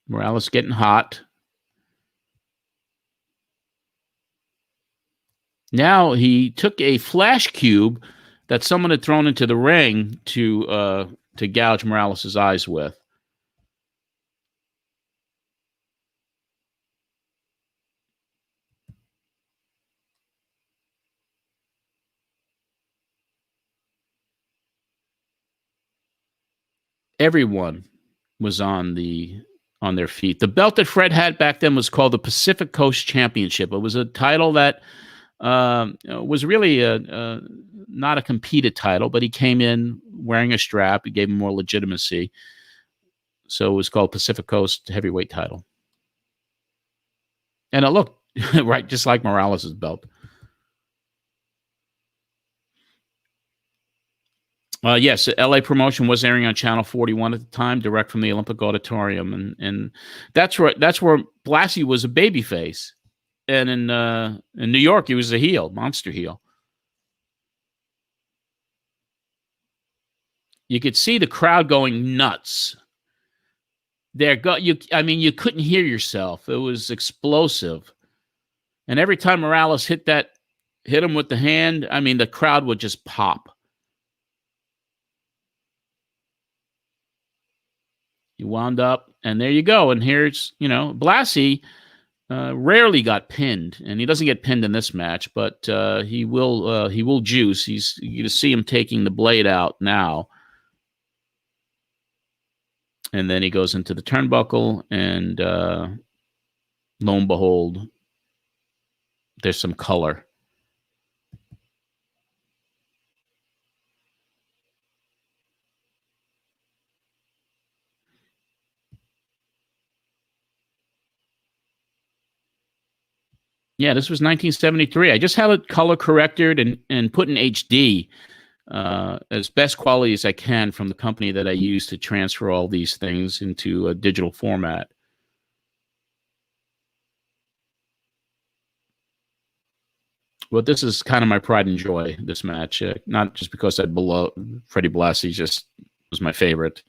Morales getting hot. Now he took a flash cube that someone had thrown into the ring to gouge Morales' eyes with. Everyone was on their feet. The belt that Fred had back then was called the Pacific Coast Championship. It was a title that was really not a competed title, but he came in wearing a strap. It gave him more legitimacy. So it was called Pacific Coast Heavyweight title. And it looked right, just like Morales' belt. Yes, LA promotion was airing on Channel 41 at the time, direct from the Olympic Auditorium, and that's where Blassie was a babyface, and in New York he was a heel, monster heel. You could see the crowd going nuts. I mean, you couldn't hear yourself. It was explosive, and every time Morales hit him with the hand, I mean, the crowd would just pop. You wound up, and there you go. And here's, Blassie rarely got pinned, and he doesn't get pinned in this match, but he will juice. You can see him taking the blade out now. And then he goes into the turnbuckle, and lo and behold, there's some color. Yeah, this was 1973. I just had it color corrected and put in HD as best quality as I can from the company that I use to transfer all these things into a digital format. Well, this is kind of my pride and joy, this match. Not just because Freddie Blassie just was my favorite.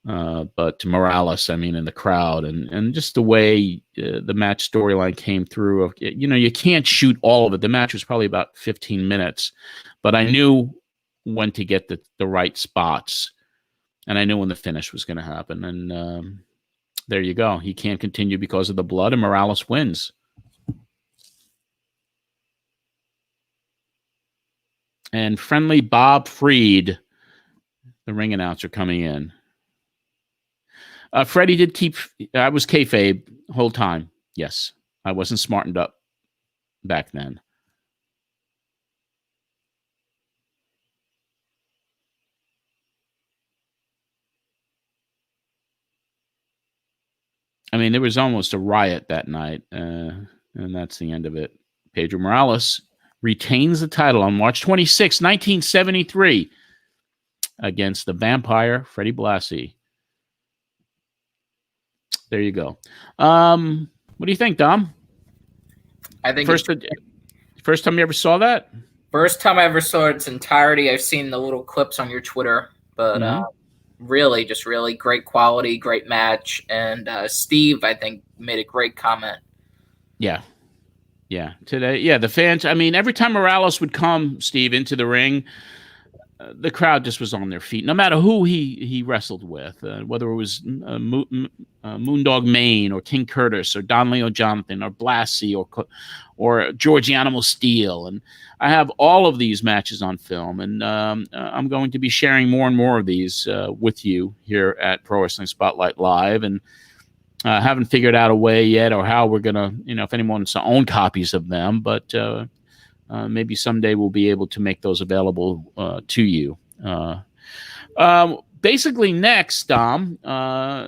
But Morales, I mean, in the crowd and just the way the match storyline came through. You can't shoot all of it. The match was probably about 15 minutes, but I knew when to get the right spots, and I knew when the finish was going to happen. And there you go. He can't continue because of the blood, and Morales wins. And friendly Bob Freed, the ring announcer, coming in. Freddie did keep. I was kayfabe the whole time. Yes, I wasn't smartened up back then. I mean, there was almost a riot that night, and that's the end of it. Pedro Morales retains the title on March 26, 1973 against the vampire Freddie Blassie. There you go. What do you think, Dom? I think first time you ever saw that? First time I ever saw its entirety. I've seen the little clips on your Twitter, but really, just really great quality, great match. And Steve, I think, made a great comment. Yeah. Today, the fans. I mean, every time Morales would come, Steve, into the ring, the crowd just was on their feet, no matter who he wrestled with, whether it was Moondog Mayne or King Curtis or Don Leo Jonathan or Blassie or George Animal Steel. And I have all of these matches on film, and I'm going to be sharing more and more of these with you here at Pro Wrestling Spotlight Live. And haven't figured out a way yet or how we're going to, if anyone wants to own copies of them, but maybe someday we'll be able to make those available to you. Basically, next, Dom,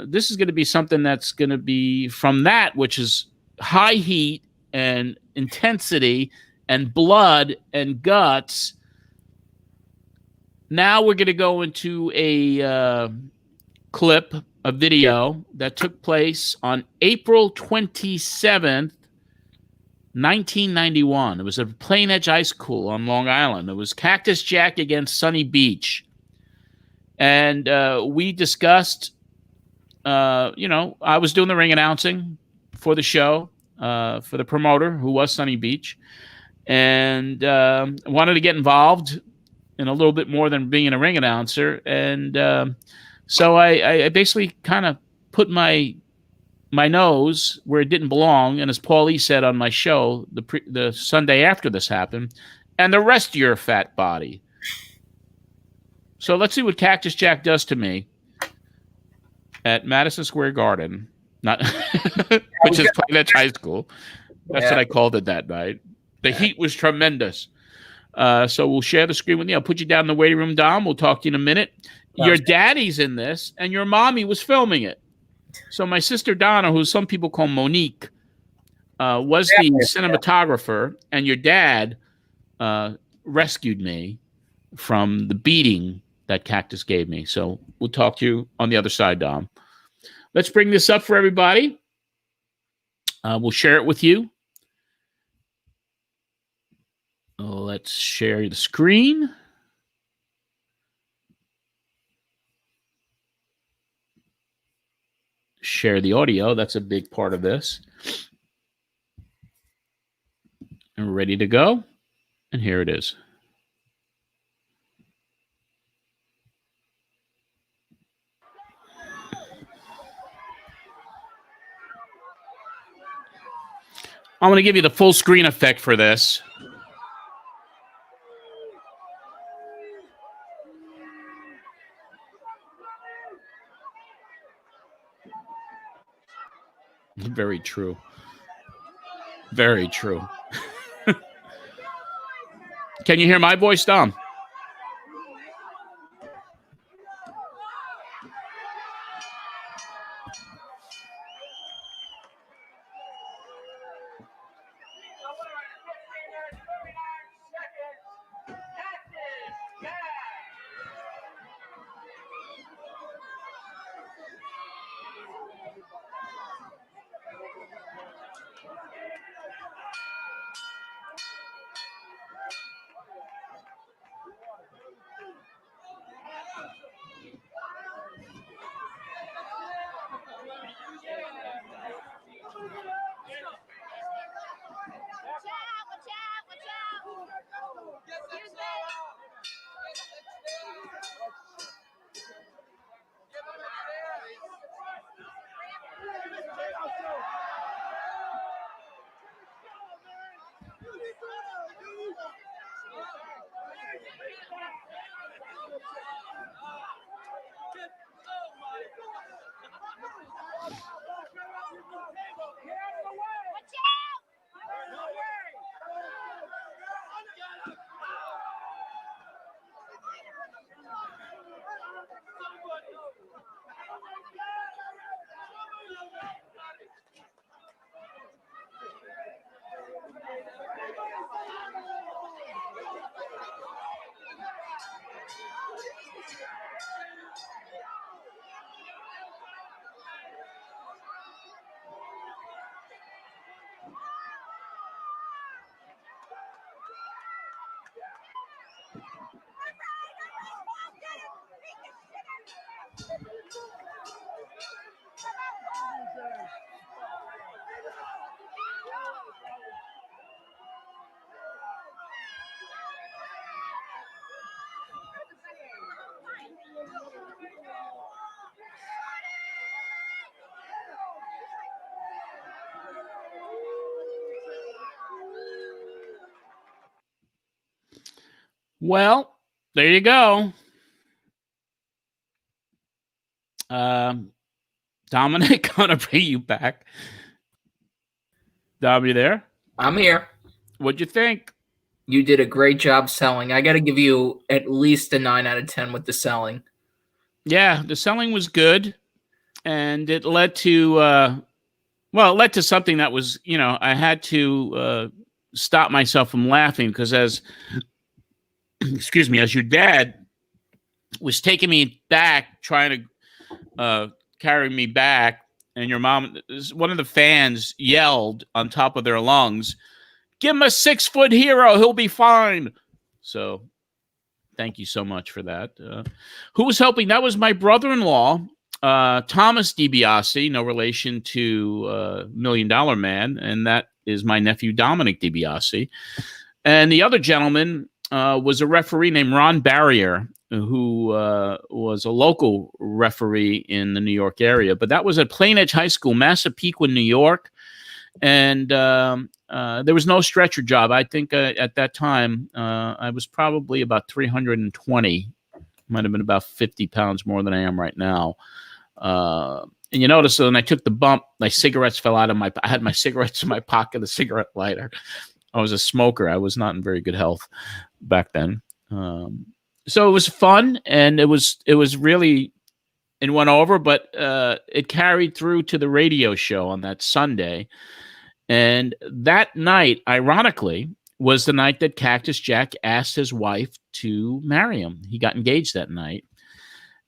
this is going to be something that's going to be from that, which is high heat and intensity and blood and guts. Now we're going to go into a clip, a video that took place on April 27th, 1991. It was at Planedge High School on Long Island. It was Cactus Jack against Sunny Beach. And we discussed, I was doing the ring announcing for the show, for the promoter, who was Sunny Beach, and wanted to get involved in a little bit more than being a ring announcer. And so I basically kind of put my nose where it didn't belong, and as Paulie said on my show the Sunday after this happened, and the rest of your fat body. So let's see what Cactus Jack does to me at Madison Square Garden, which is Planedge High School. That's what I called it that night. The heat was tremendous. So we'll share the screen with you. I'll put you down in the waiting room, Dom. We'll talk to you in a minute. Your daddy's in this, and your mommy was filming it. So my sister Donna, who some people call Monique, was the cinematographer, and your dad rescued me from the beating that Cactus gave me. So we'll talk to you on the other side, Dom. Let's bring this up for everybody. We'll share it with you. Let's share the screen. Share the audio. That's a big part of this. And we're ready to go. And here it is. I'm going to give you the full screen effect for this. Very true. Very true. Can you hear my voice, Dom? Well, there you go. Dominic, gonna bring you back. Dom, you there? I'm here. What'd you think? You did a great job selling. I got to give you at least a 9 out of 10 with the selling. Yeah, the selling was good, and it led to it led to something that was, I had to stop myself from laughing because as excuse me, as your dad was taking me back, trying to carry me back, and your mom, one of the fans yelled on top of their lungs, "Give him a 6-foot hero, he'll be fine." So thank you so much for that. Who was helping? That was my brother-in-law, Thomas DiBiase, no relation to $1 Million Man, and that is my nephew Dominic DiBiase. And the other gentleman was a referee named Ron Barrier, who was a local referee in the New York area. But that was at Planedge High School, Massapequa, New York. And there was no stretcher job. I think at that time, I was probably about 320. Might have been about 50 pounds more than I am right now. And you notice when I took the bump, my cigarettes fell out of I had my cigarettes in my pocket, the cigarette lighter. I was a smoker. I was not in very good health back then. So it was fun, and it was really, it went over, but it carried through to the radio show on that Sunday. And that night, ironically, was the night that Cactus Jack asked his wife to marry him. He got engaged that night.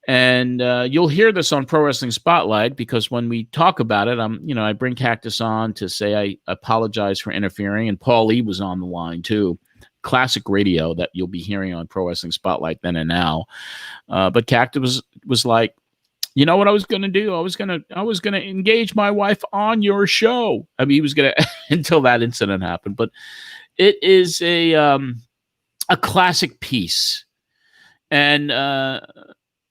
And you'll hear this on Pro Wrestling Spotlight because when we talk about it, I bring Cactus on to say I apologize for interfering, and Paul Lee was on the line too. Classic radio that you'll be hearing on Pro Wrestling Spotlight then and now. But Cactus was like, you know what I was going to do? I was going to engage my wife on your show. I mean, he was going to until that incident happened. But it is a classic piece, and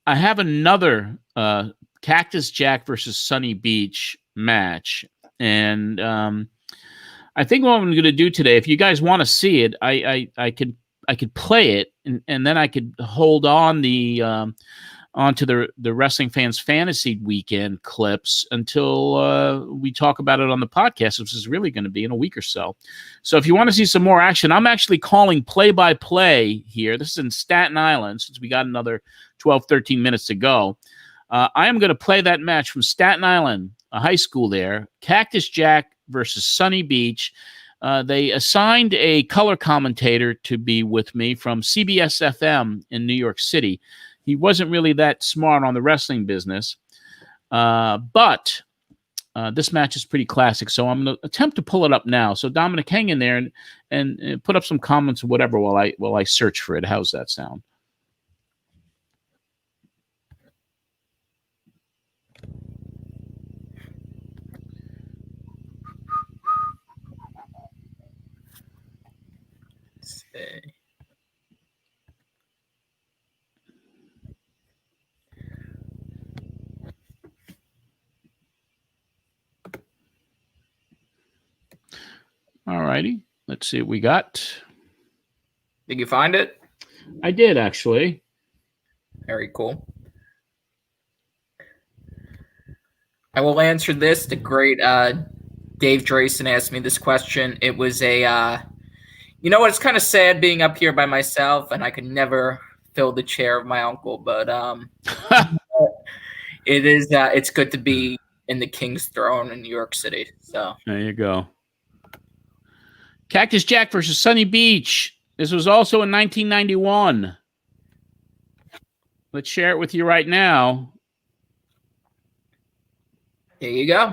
I have another Cactus Jack versus Sunny Beach match, and I think what I'm going to do today, if you guys want to see it, I could play it, and then I could hold on onto the Wrestling Fans Fantasy Weekend clips until we talk about it on the podcast, which is really going to be in a week or so. So if you want to see some more action, I'm actually calling play-by-play here. This is in Staten Island, since we got another 12, 13 minutes to go. I am going to play that match from Staten Island, a high school there, Cactus Jack versus Sunny Beach. They assigned a color commentator to be with me from CBS FM in New York City. He wasn't really that smart on the wrestling business, but this match is pretty classic. So I'm going to attempt to pull it up now. So Dominic, hang in there and put up some comments or whatever while I search for it. How's that sound? Let's see. All righty. Let's see what we got. Did you find it? I did, actually. Very cool. I will answer this. The great Dave Drayson asked me this question. It was you know what? It's kind of sad being up here by myself, and I could never fill the chair of my uncle. But it is. It's good to be in the King's Throne in New York City. So there you go. Cactus Jack versus Sunny Beach. This was also in 1991. Let's share it with you right now. There you go.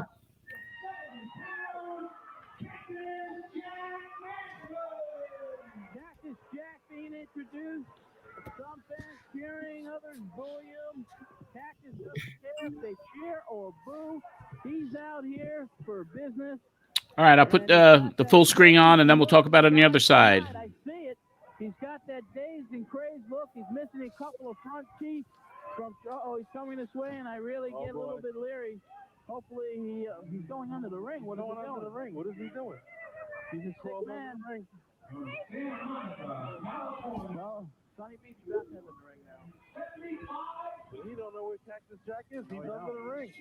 Cactus Jack being introduced. Some fans cheering, others booing him. Cactus doesn't care if they cheer or boo. He's out here for business. All right, I'll put the full screen on, and then we'll talk about it on the other side. I see it. He's got that dazed and crazed look. He's missing a couple of front teeth. He's coming this way, and I really get a little bit leery. Hopefully he's going under the ring. What is he doing? Under the ring? What is he doing? He's a sick man. Well, Sonny Beach is out in the ring now. But he don't know where Cactus Jack is. He's under the ring.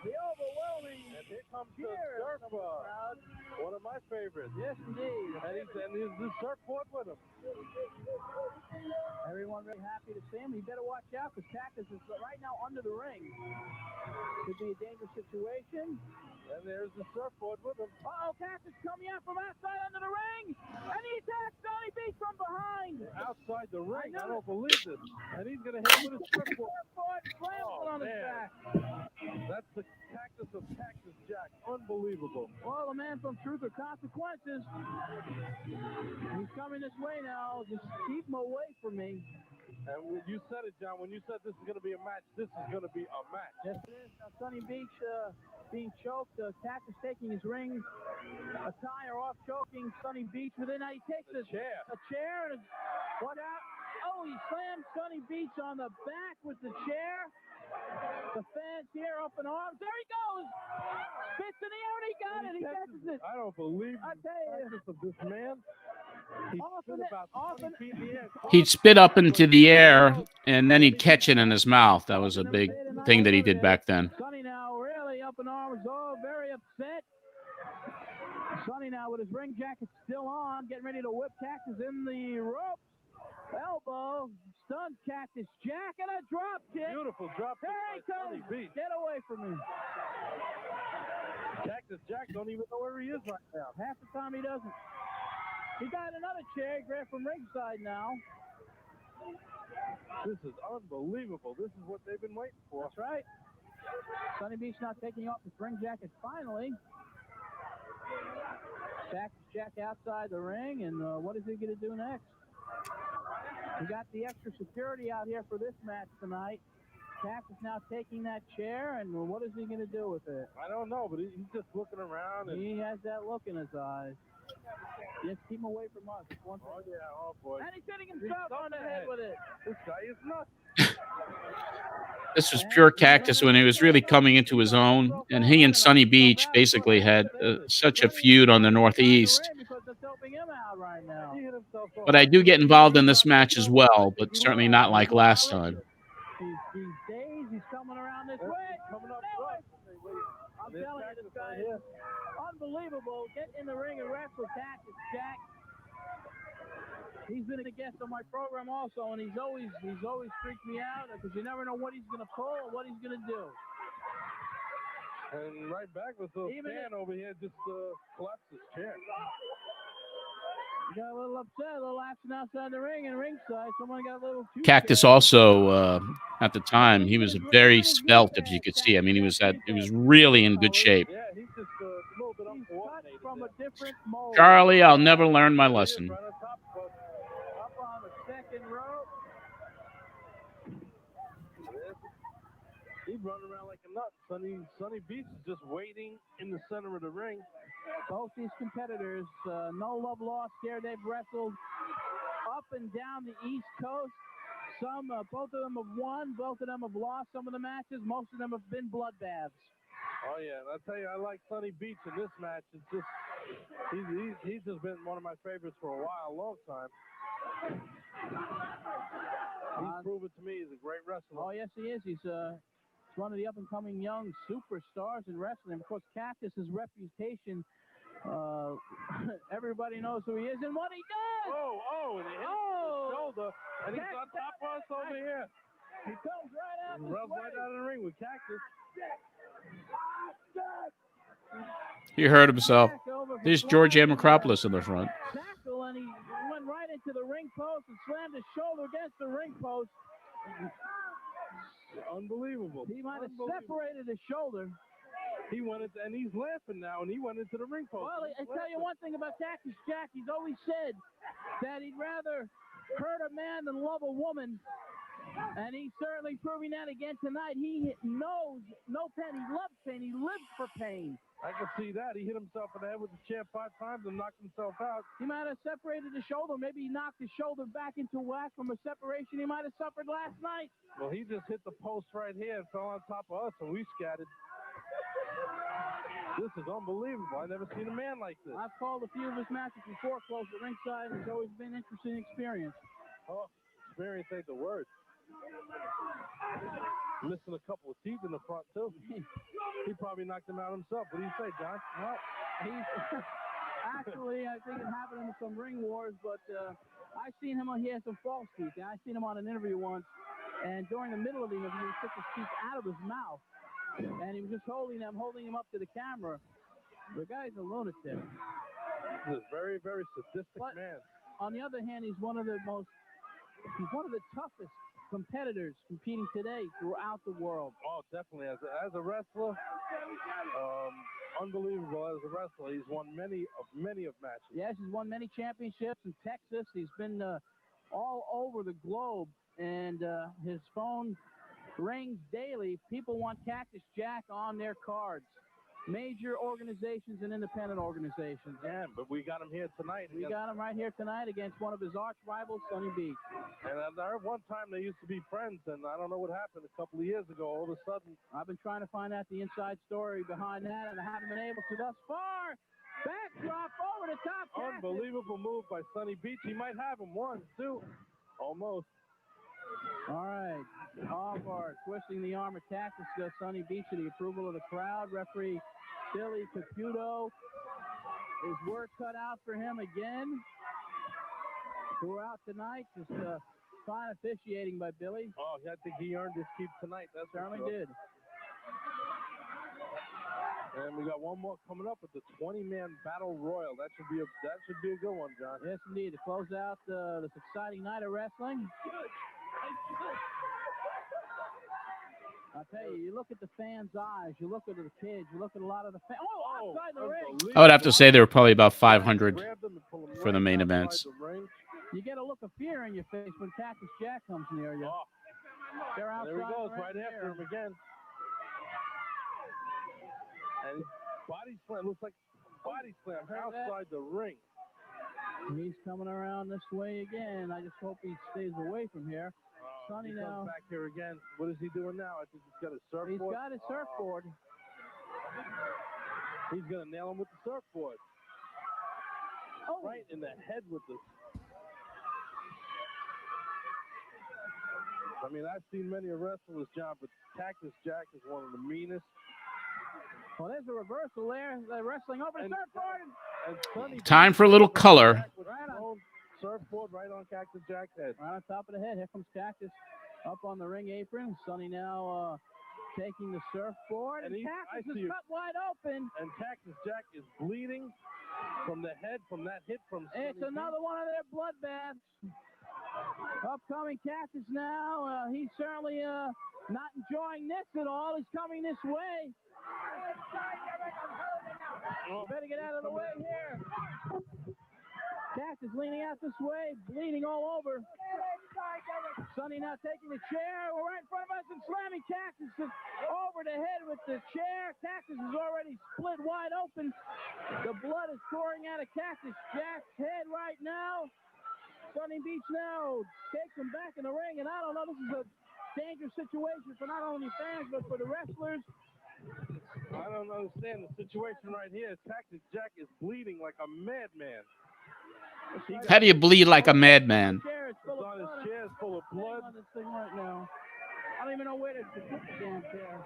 The overwhelming And here comes the cheer surf from the crowd. one of my favorites. Yes, indeed. And he's the surfboard with him. Everyone very happy to see him. He better watch out because Cactus is right now under the ring. Could be a dangerous situation. And there's the surfboard with him. Uh-oh, Cactus coming out from outside under the ring. And he attacks Sonny Beach from behind. Outside the ring. I know. don't believe this. And he's going to hit him with his surfboard. Surfboard slams it on his man. back. That's the Cactus of Cactus Jack. Unbelievable. Well, the man from Truth or Consequences. He's coming this way now. Just keep him away from me. And when you said it, John, when you said this is going to be a match, this is going to be a match. Yes, it is. Now, Sonny Beach being choked. Cactus taking his ring attire off, choking Sonny Beach with it. Now he takes The chair. a chair and what out? Oh, he slams Sonny Beach on the back with the chair. The fans here up in arms. There he goes. Spits in the air and he got it. He catches it. I don't believe I tell you. the practice of this man. He spit about 20 feet in the air. He'd spit up into the air and then he'd catch it in his mouth. That was a big thing that he did back then. Sonny now really up in arms. Oh, very upset. Sonny now with his ring jacket still on, getting ready to whip Cactus in the ropes. Elbow, stuns Cactus Jack, and a drop kick. Beautiful drop kick There he by Sonny comes. Beach. Get away from me. Cactus Jack don't even know where he is right now. Half the time he doesn't. He got another chair. He grabbed from ringside now. This is unbelievable. This is what they've been waiting for. That's right. Sonny Beach now taking off his ring jacket finally. Cactus Jack outside the ring, and what is he going to do next? We got the extra security out here for this match tonight. Cactus now taking that chair, and what is he going to do with it? I don't know, but he's just looking around. And He has that look in his eyes. Just keep him away from us. One thing. oh, yeah, oh, boy. And he's hitting himself on the head with it. This guy is nuts. This was pure Cactus when he was really coming into his own. And he and Sonny Beach basically had such a feud on the Northeast. Because it's helping him out right now. He hit himself so But I hard. do get involved in this match as well, but certainly not like last time. He's dazed. He's coming around this way. Coming up Stay away front. from me. I'm This telling you, Cactus this guy right is here. unbelievable. Get in the ring and wrestle Cactus Jack. He's been a guest on my program also, and he's always freaked me out because you never know what he's going to pull or what he's going to do. And right back with the Even fan over here just collapsed his chair. He got a little upset, a little action outside the ring and ringside. Someone got a little too Cactus scared. also, at the time, he was very svelte, if you could see. I mean, he was really in good shape. Yeah, he's just a little bit He's cut uncoordinated. from a different mold. Charlie, I'll never learn my lesson. Right on top of us. Up on the second rope. He's running around like a nut. Sonny Beach is just waiting in the center of the ring. Both these competitors, no love lost here. They've wrestled up and down the East Coast. Both of them have won. Both of them have lost some of the matches. Most of them have been bloodbaths. Oh yeah, and I tell you, I like Sonny Beach in this match. It's just he's just been one of my favorites for a while, a long time. He's proven to me he's a great wrestler. Oh yes, he is. He's one of the up-and-coming young superstars in wrestling. Of course, Cactus's reputation. Everybody knows who he is and what he does. Oh, and he hit his shoulder, and he's on top of us over here. He comes right out. He rubs right out of the ring with Cactus. He hurt himself. There's George Amacropolis in the front. Tackle, and he went right into the ring post and slammed his shoulder against the ring post. Unbelievable. He might have separated his shoulder. He went into, and he's laughing now, and he went into the ring post. Well, I tell you one thing about Cactus Jack. He's always said that he'd rather hurt a man than love a woman. And he's certainly proving that again tonight. He knows no pain. He loves pain. He lives for pain. I can see that. He hit himself in the head with the chair 5 times and knocked himself out. He might have separated his shoulder. Maybe he knocked his shoulder back into whack from a separation he might have suffered last night. Well, he just hit the post right here and fell on top of us, and we scattered. This is unbelievable. I've never seen a man like this. I've called a few of his matches before, close to ringside, and it's always been an interesting experience. Oh, experience ain't the word. Missing a couple of teeth in the front, too. He probably knocked him out himself. What do you say, John? Well, he's actually, I think it happened in some ring wars, but I've seen him he has some false teeth. And I've seen him on an interview once, and during the middle of the interview, he took his teeth out of his mouth, and he was just holding them up to the camera. The guy's a lunatic. He's a very, very sadistic man. On the other hand, he's one of the toughest competitors competing today throughout the world. Oh, definitely. As a wrestler, unbelievable. As a wrestler, he's won many of matches. Yes, he's won many championships in Texas. He's been all over the globe, and his phone rings daily. People want Cactus Jack on their cards. Major organizations and independent organizations. Yeah, but we got him here tonight. We got him right here tonight against one of his arch rivals, Sunny Beach. And I heard one time they used to be friends, and I don't know what happened a couple of years ago. All of a sudden, I've been trying to find out the inside story behind that, and I haven't been able to thus far. Backdrop over the top. Unbelievable move by Sunny Beach. He might have him. 1, 2, almost. All right. Harvard twisting the arm of Cactus goes Sunny Beach to the approval of the crowd. Referee Billy Caputo. His work cut out for him again throughout tonight. Just fine officiating by Billy. Oh, I think he earned his keep tonight. That's certainly did. And we got one more coming up with the 20-man battle royal. That should be a good one, John. Yes, indeed. To close out this exciting night of wrestling. I'll tell you, you look at the fans' eyes, you look at the kids, you look at a lot of the fans. Oh, outside the ring. I would have to say there were probably about 500 for the main events. You get a look of fear in your face when Cactus Jack comes near you. Oh. They're outside. There he goes, right after him again. And body slam, looks like body slam outside the ring. He's coming around this way again. I just hope he stays away from here. Sunny now back here again. What is he doing now? I think he's got his surfboard. He's got his surfboard. He's gonna nail him with the surfboard. Oh, right in the head with this. I mean, I've seen many wrestlers, John, but Cactus Jack is one of the meanest. Well, there's a reversal there. They're wrestling over the surfboard. And time for a little color. Surfboard right on Cactus Jack's head. Right on top of the head. Here comes Cactus up on the ring apron. Sunny now taking the surfboard. And Cactus is cut wide open. And Cactus Jack is bleeding from the head, from that hit from Sunny. It's another one of their bloodbaths. Upcoming Cactus now. He's certainly not enjoying this at all. He's coming this way. Better get out of the way here. Cactus leaning out this way, bleeding all over. Sunny now taking the chair right in front of us and slamming Cactus over the head with the chair. Cactus is already split wide open. The blood is pouring out of Cactus Jack's head right now. Sunny Beach now takes him back in the ring, and I don't know, this is a dangerous situation for not only fans, but for the wrestlers. I don't understand the situation right here. Cactus Jack is bleeding like a madman. How do you bleed like a madman? His chair is full of blood. On this thing right now. I don't even know where to put the damn chair.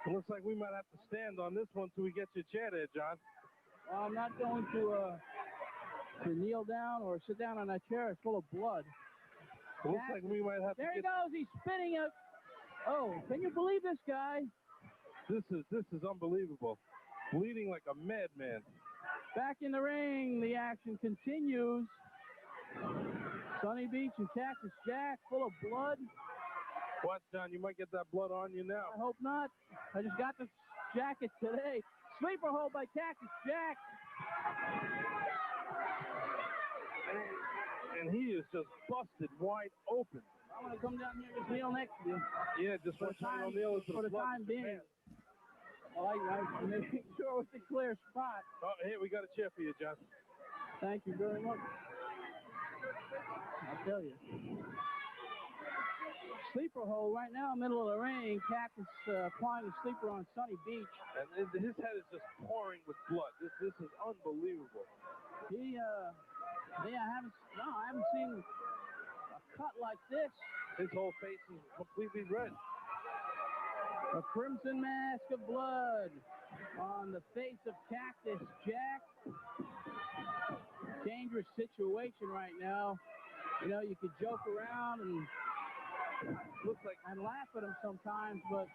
It looks like we might have to stand on this one till we get your chair there, John. I'm not going to kneel down or sit down on that chair. It's full of blood. It looks like we might have there to. There he goes. He's spinning it. Oh, can you believe this guy? This is unbelievable. Bleeding like a madman. Back in the ring, the action continues. Sunny Beach and Cactus Jack, full of blood. What, John? You might get that blood on you now. I hope not. I just got the jacket today. Sleeper hold by Cactus Jack. And he is just busted wide open. I'm going to come down here and just kneel next to you. Yeah, just for the time being. I make sure it's a clear spot. Oh, here, we got a chair for you, John. Thank you very much. I'll tell you. Sleeper hold right now, middle of the ring. Cactus applying a sleeper on Sunny Beach. And his head is just pouring with blood. This is unbelievable. I haven't seen a cut like this. His whole face is completely red. A crimson mask of blood on the face of Cactus Jack. Dangerous situation right now. You know, you could joke around and laugh at him sometimes, but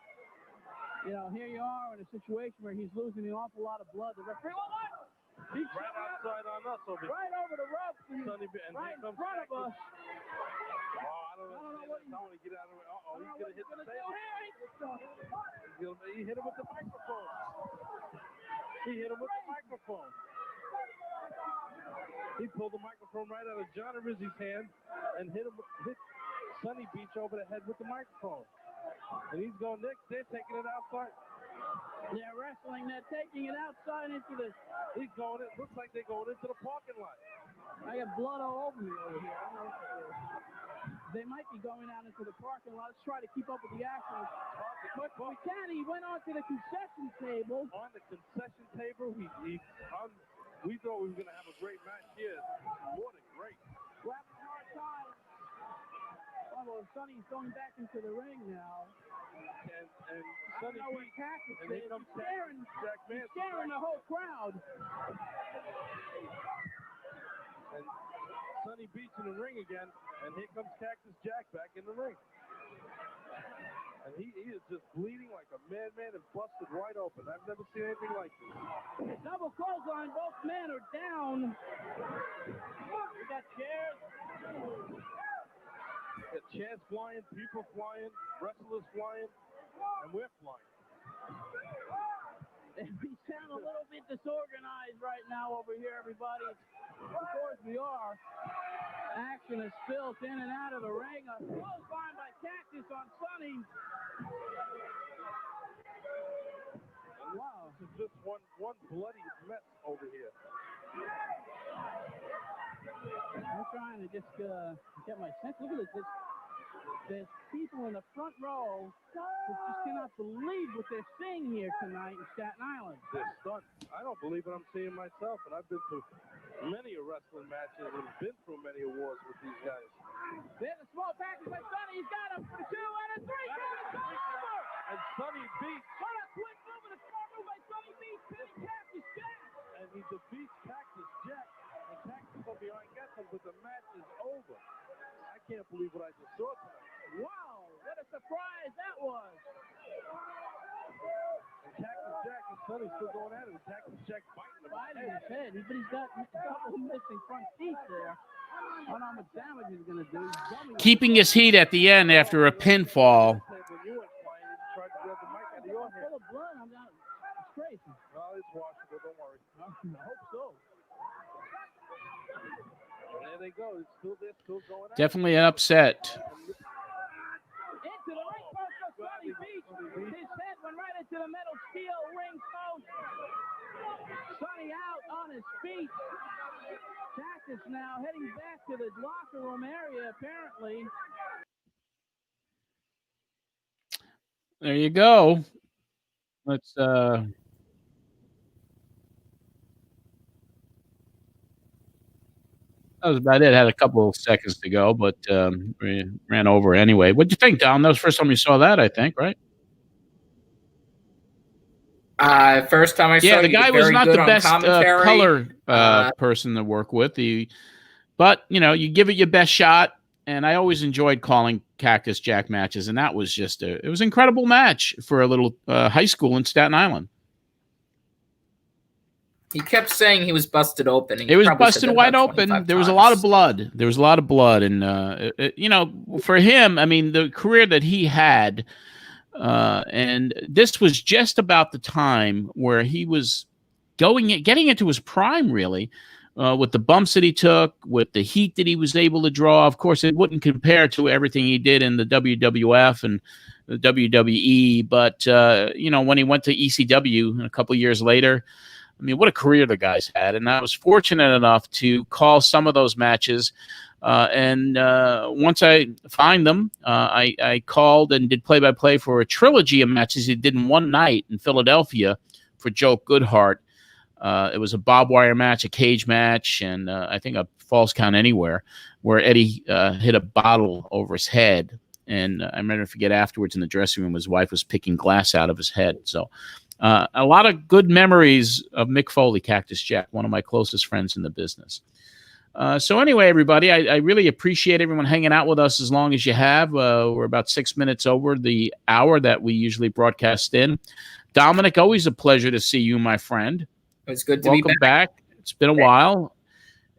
you know, here you are in a situation where he's losing an awful lot of blood. The referee, he's right outside on us over here. Right over the ropes, and right in front of us. Oh, I don't know what I want to get out of it. Uh-oh, he's going to hit the table. He hit him with the microphone. He pulled the microphone right out of John Rizzi's hand and hit Sunny Beach over the head with the microphone. And he's going, Nick, they're taking it outside. They're wrestling, they're taking it outside into the... He's going, it looks like they're going into the parking lot. I got blood all over me over here. I don't know what to do. They might be going out into the parking lot. Let's try to keep up with the action. But we can't. He went on to the concession table. On the concession table, we thought we were going to have a great match here. More than great. We're having a hard time. Well, Sonny's going back into the ring now. And Sonny Beach, Cactus and here comes Jack scaring the whole crowd. And Sunny Beach in the ring again, and here comes Cactus Jack back in the ring. And he is just bleeding like a madman and busted wide open. I've never seen anything like this. Double clothesline, both men are down. We got chairs. Got chairs flying, people flying, wrestlers flying, and we're flying. We sound a little bit disorganized right now over here, everybody. Of course we are. Action is spilled in and out of the ring. A clothesline by Cactus on Sunny. Wow. This is just one bloody mess over here. I'm trying to just get my sense. Look at this. There's people in the front row who just cannot believe what they're seeing here tonight in Staten Island. They're stunned. I don't believe what I'm seeing myself, and I've been through many wrestling matches and been through many awards with these guys. There's a small package by Sunny. He's got him for the 2 and a 3. It's over. And Sunny Beach. What a quick move and a smart move by Sunny Beach, pinning Cactus Jack. And he defeats Cactus Jack. And Cactus from behind gets him, but the match is over. I can't believe what I just saw tonight. Wow, what a surprise that was. And Cactus Jack and Sunny still going at it. And Cactus Jack biting him. His head, but he's got a couple missing front teeth there. I don't know how much damage he's going to do. Keeping his heat at the end after a pinfall. When you went flying, you tried to grab the mic out of your I'm hand. full of blood. I'm not. It's crazy. Well, it's washable. Don't worry. I hope so. And there they go. They're still going at it. Definitely an upset. Into the ring post of Sunny Beach. His head went right into the metal steel ring post. Sunny out on his feet. Cactus now heading back to the locker room area, apparently. There you go. Let's that was about it. Had a couple of seconds to go, but we ran over anyway. What'd you think, Dom? That was the first time you saw that, I think, right? First time I saw Yeah, the you, guy was very not good the on best commentary. color person to work with. But, you know, you give it your best shot. And I always enjoyed calling Cactus Jack matches. And that was just it was an incredible match for a little high school in Staten Island. He kept saying he was busted open. It was busted wide open. There was a lot of blood. There was a lot of blood. And, you know, for him, I mean, the career that he had, and this was just about the time where he was getting into his prime, really, with the bumps that he took, with the heat that he was able to draw. Of course, it wouldn't compare to everything he did in the WWF and the WWE. But, you know, when he went to ECW a couple of years later, I mean, what a career the guy's had. And I was fortunate enough to call some of those matches. And once I find them, I called and did play-by-play for a trilogy of matches he did in one night in Philadelphia for Joe Goodhart. It was a barbed wire match, a cage match, and I think a Falls Count Anywhere, where Eddie hit a bottle over his head. And I never forget afterwards in the dressing room, his wife was picking glass out of his head. So a lot of good memories of Mick Foley, Cactus Jack, one of my closest friends in the business. So anyway, everybody, I really appreciate everyone hanging out with us as long as you have. We're about 6 minutes over the hour that we usually broadcast in. Dominic, always a pleasure to see you, my friend. It's good to Welcome be back. It's been a while.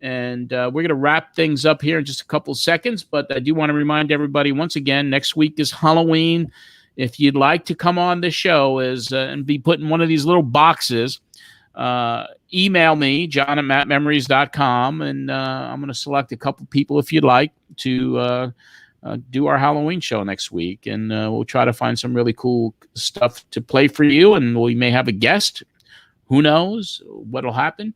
And we're going to wrap things up here in just a couple of seconds. But I do want to remind everybody once again, next week is Halloween. If you'd like to come on the show and be put in one of these little boxes, email me, john@mattmemories.com, and I'm going to select a couple people, if you'd like, to do our Halloween show next week. And we'll try to find some really cool stuff to play for you, and we may have a guest. Who knows what'll happen?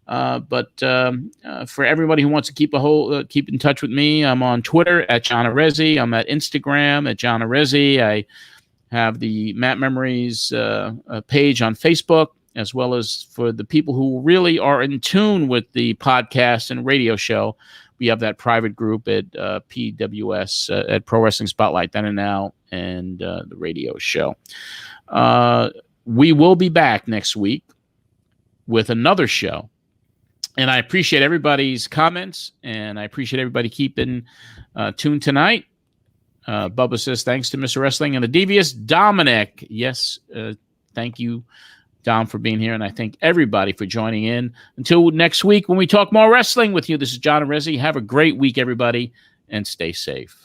But for everybody who wants to keep in touch with me, I'm on Twitter at John Arezzi. I'm at Instagram at John Arezzi. I have the Matt Memories page on Facebook, as well as for the people who really are in tune with the podcast and radio show. We have that private group at PWS at Pro Wrestling Spotlight Then and Now, and the radio show. We will be back next week with another show. And I appreciate everybody's comments, and I appreciate everybody keeping tuned tonight. Bubba says, thanks to Mr. Wrestling and the Devious. Dominic, yes, thank you, Dom, for being here, and I thank everybody for joining in. Until next week when we talk more wrestling with you, this is John Arezzi. Have a great week, everybody, and stay safe.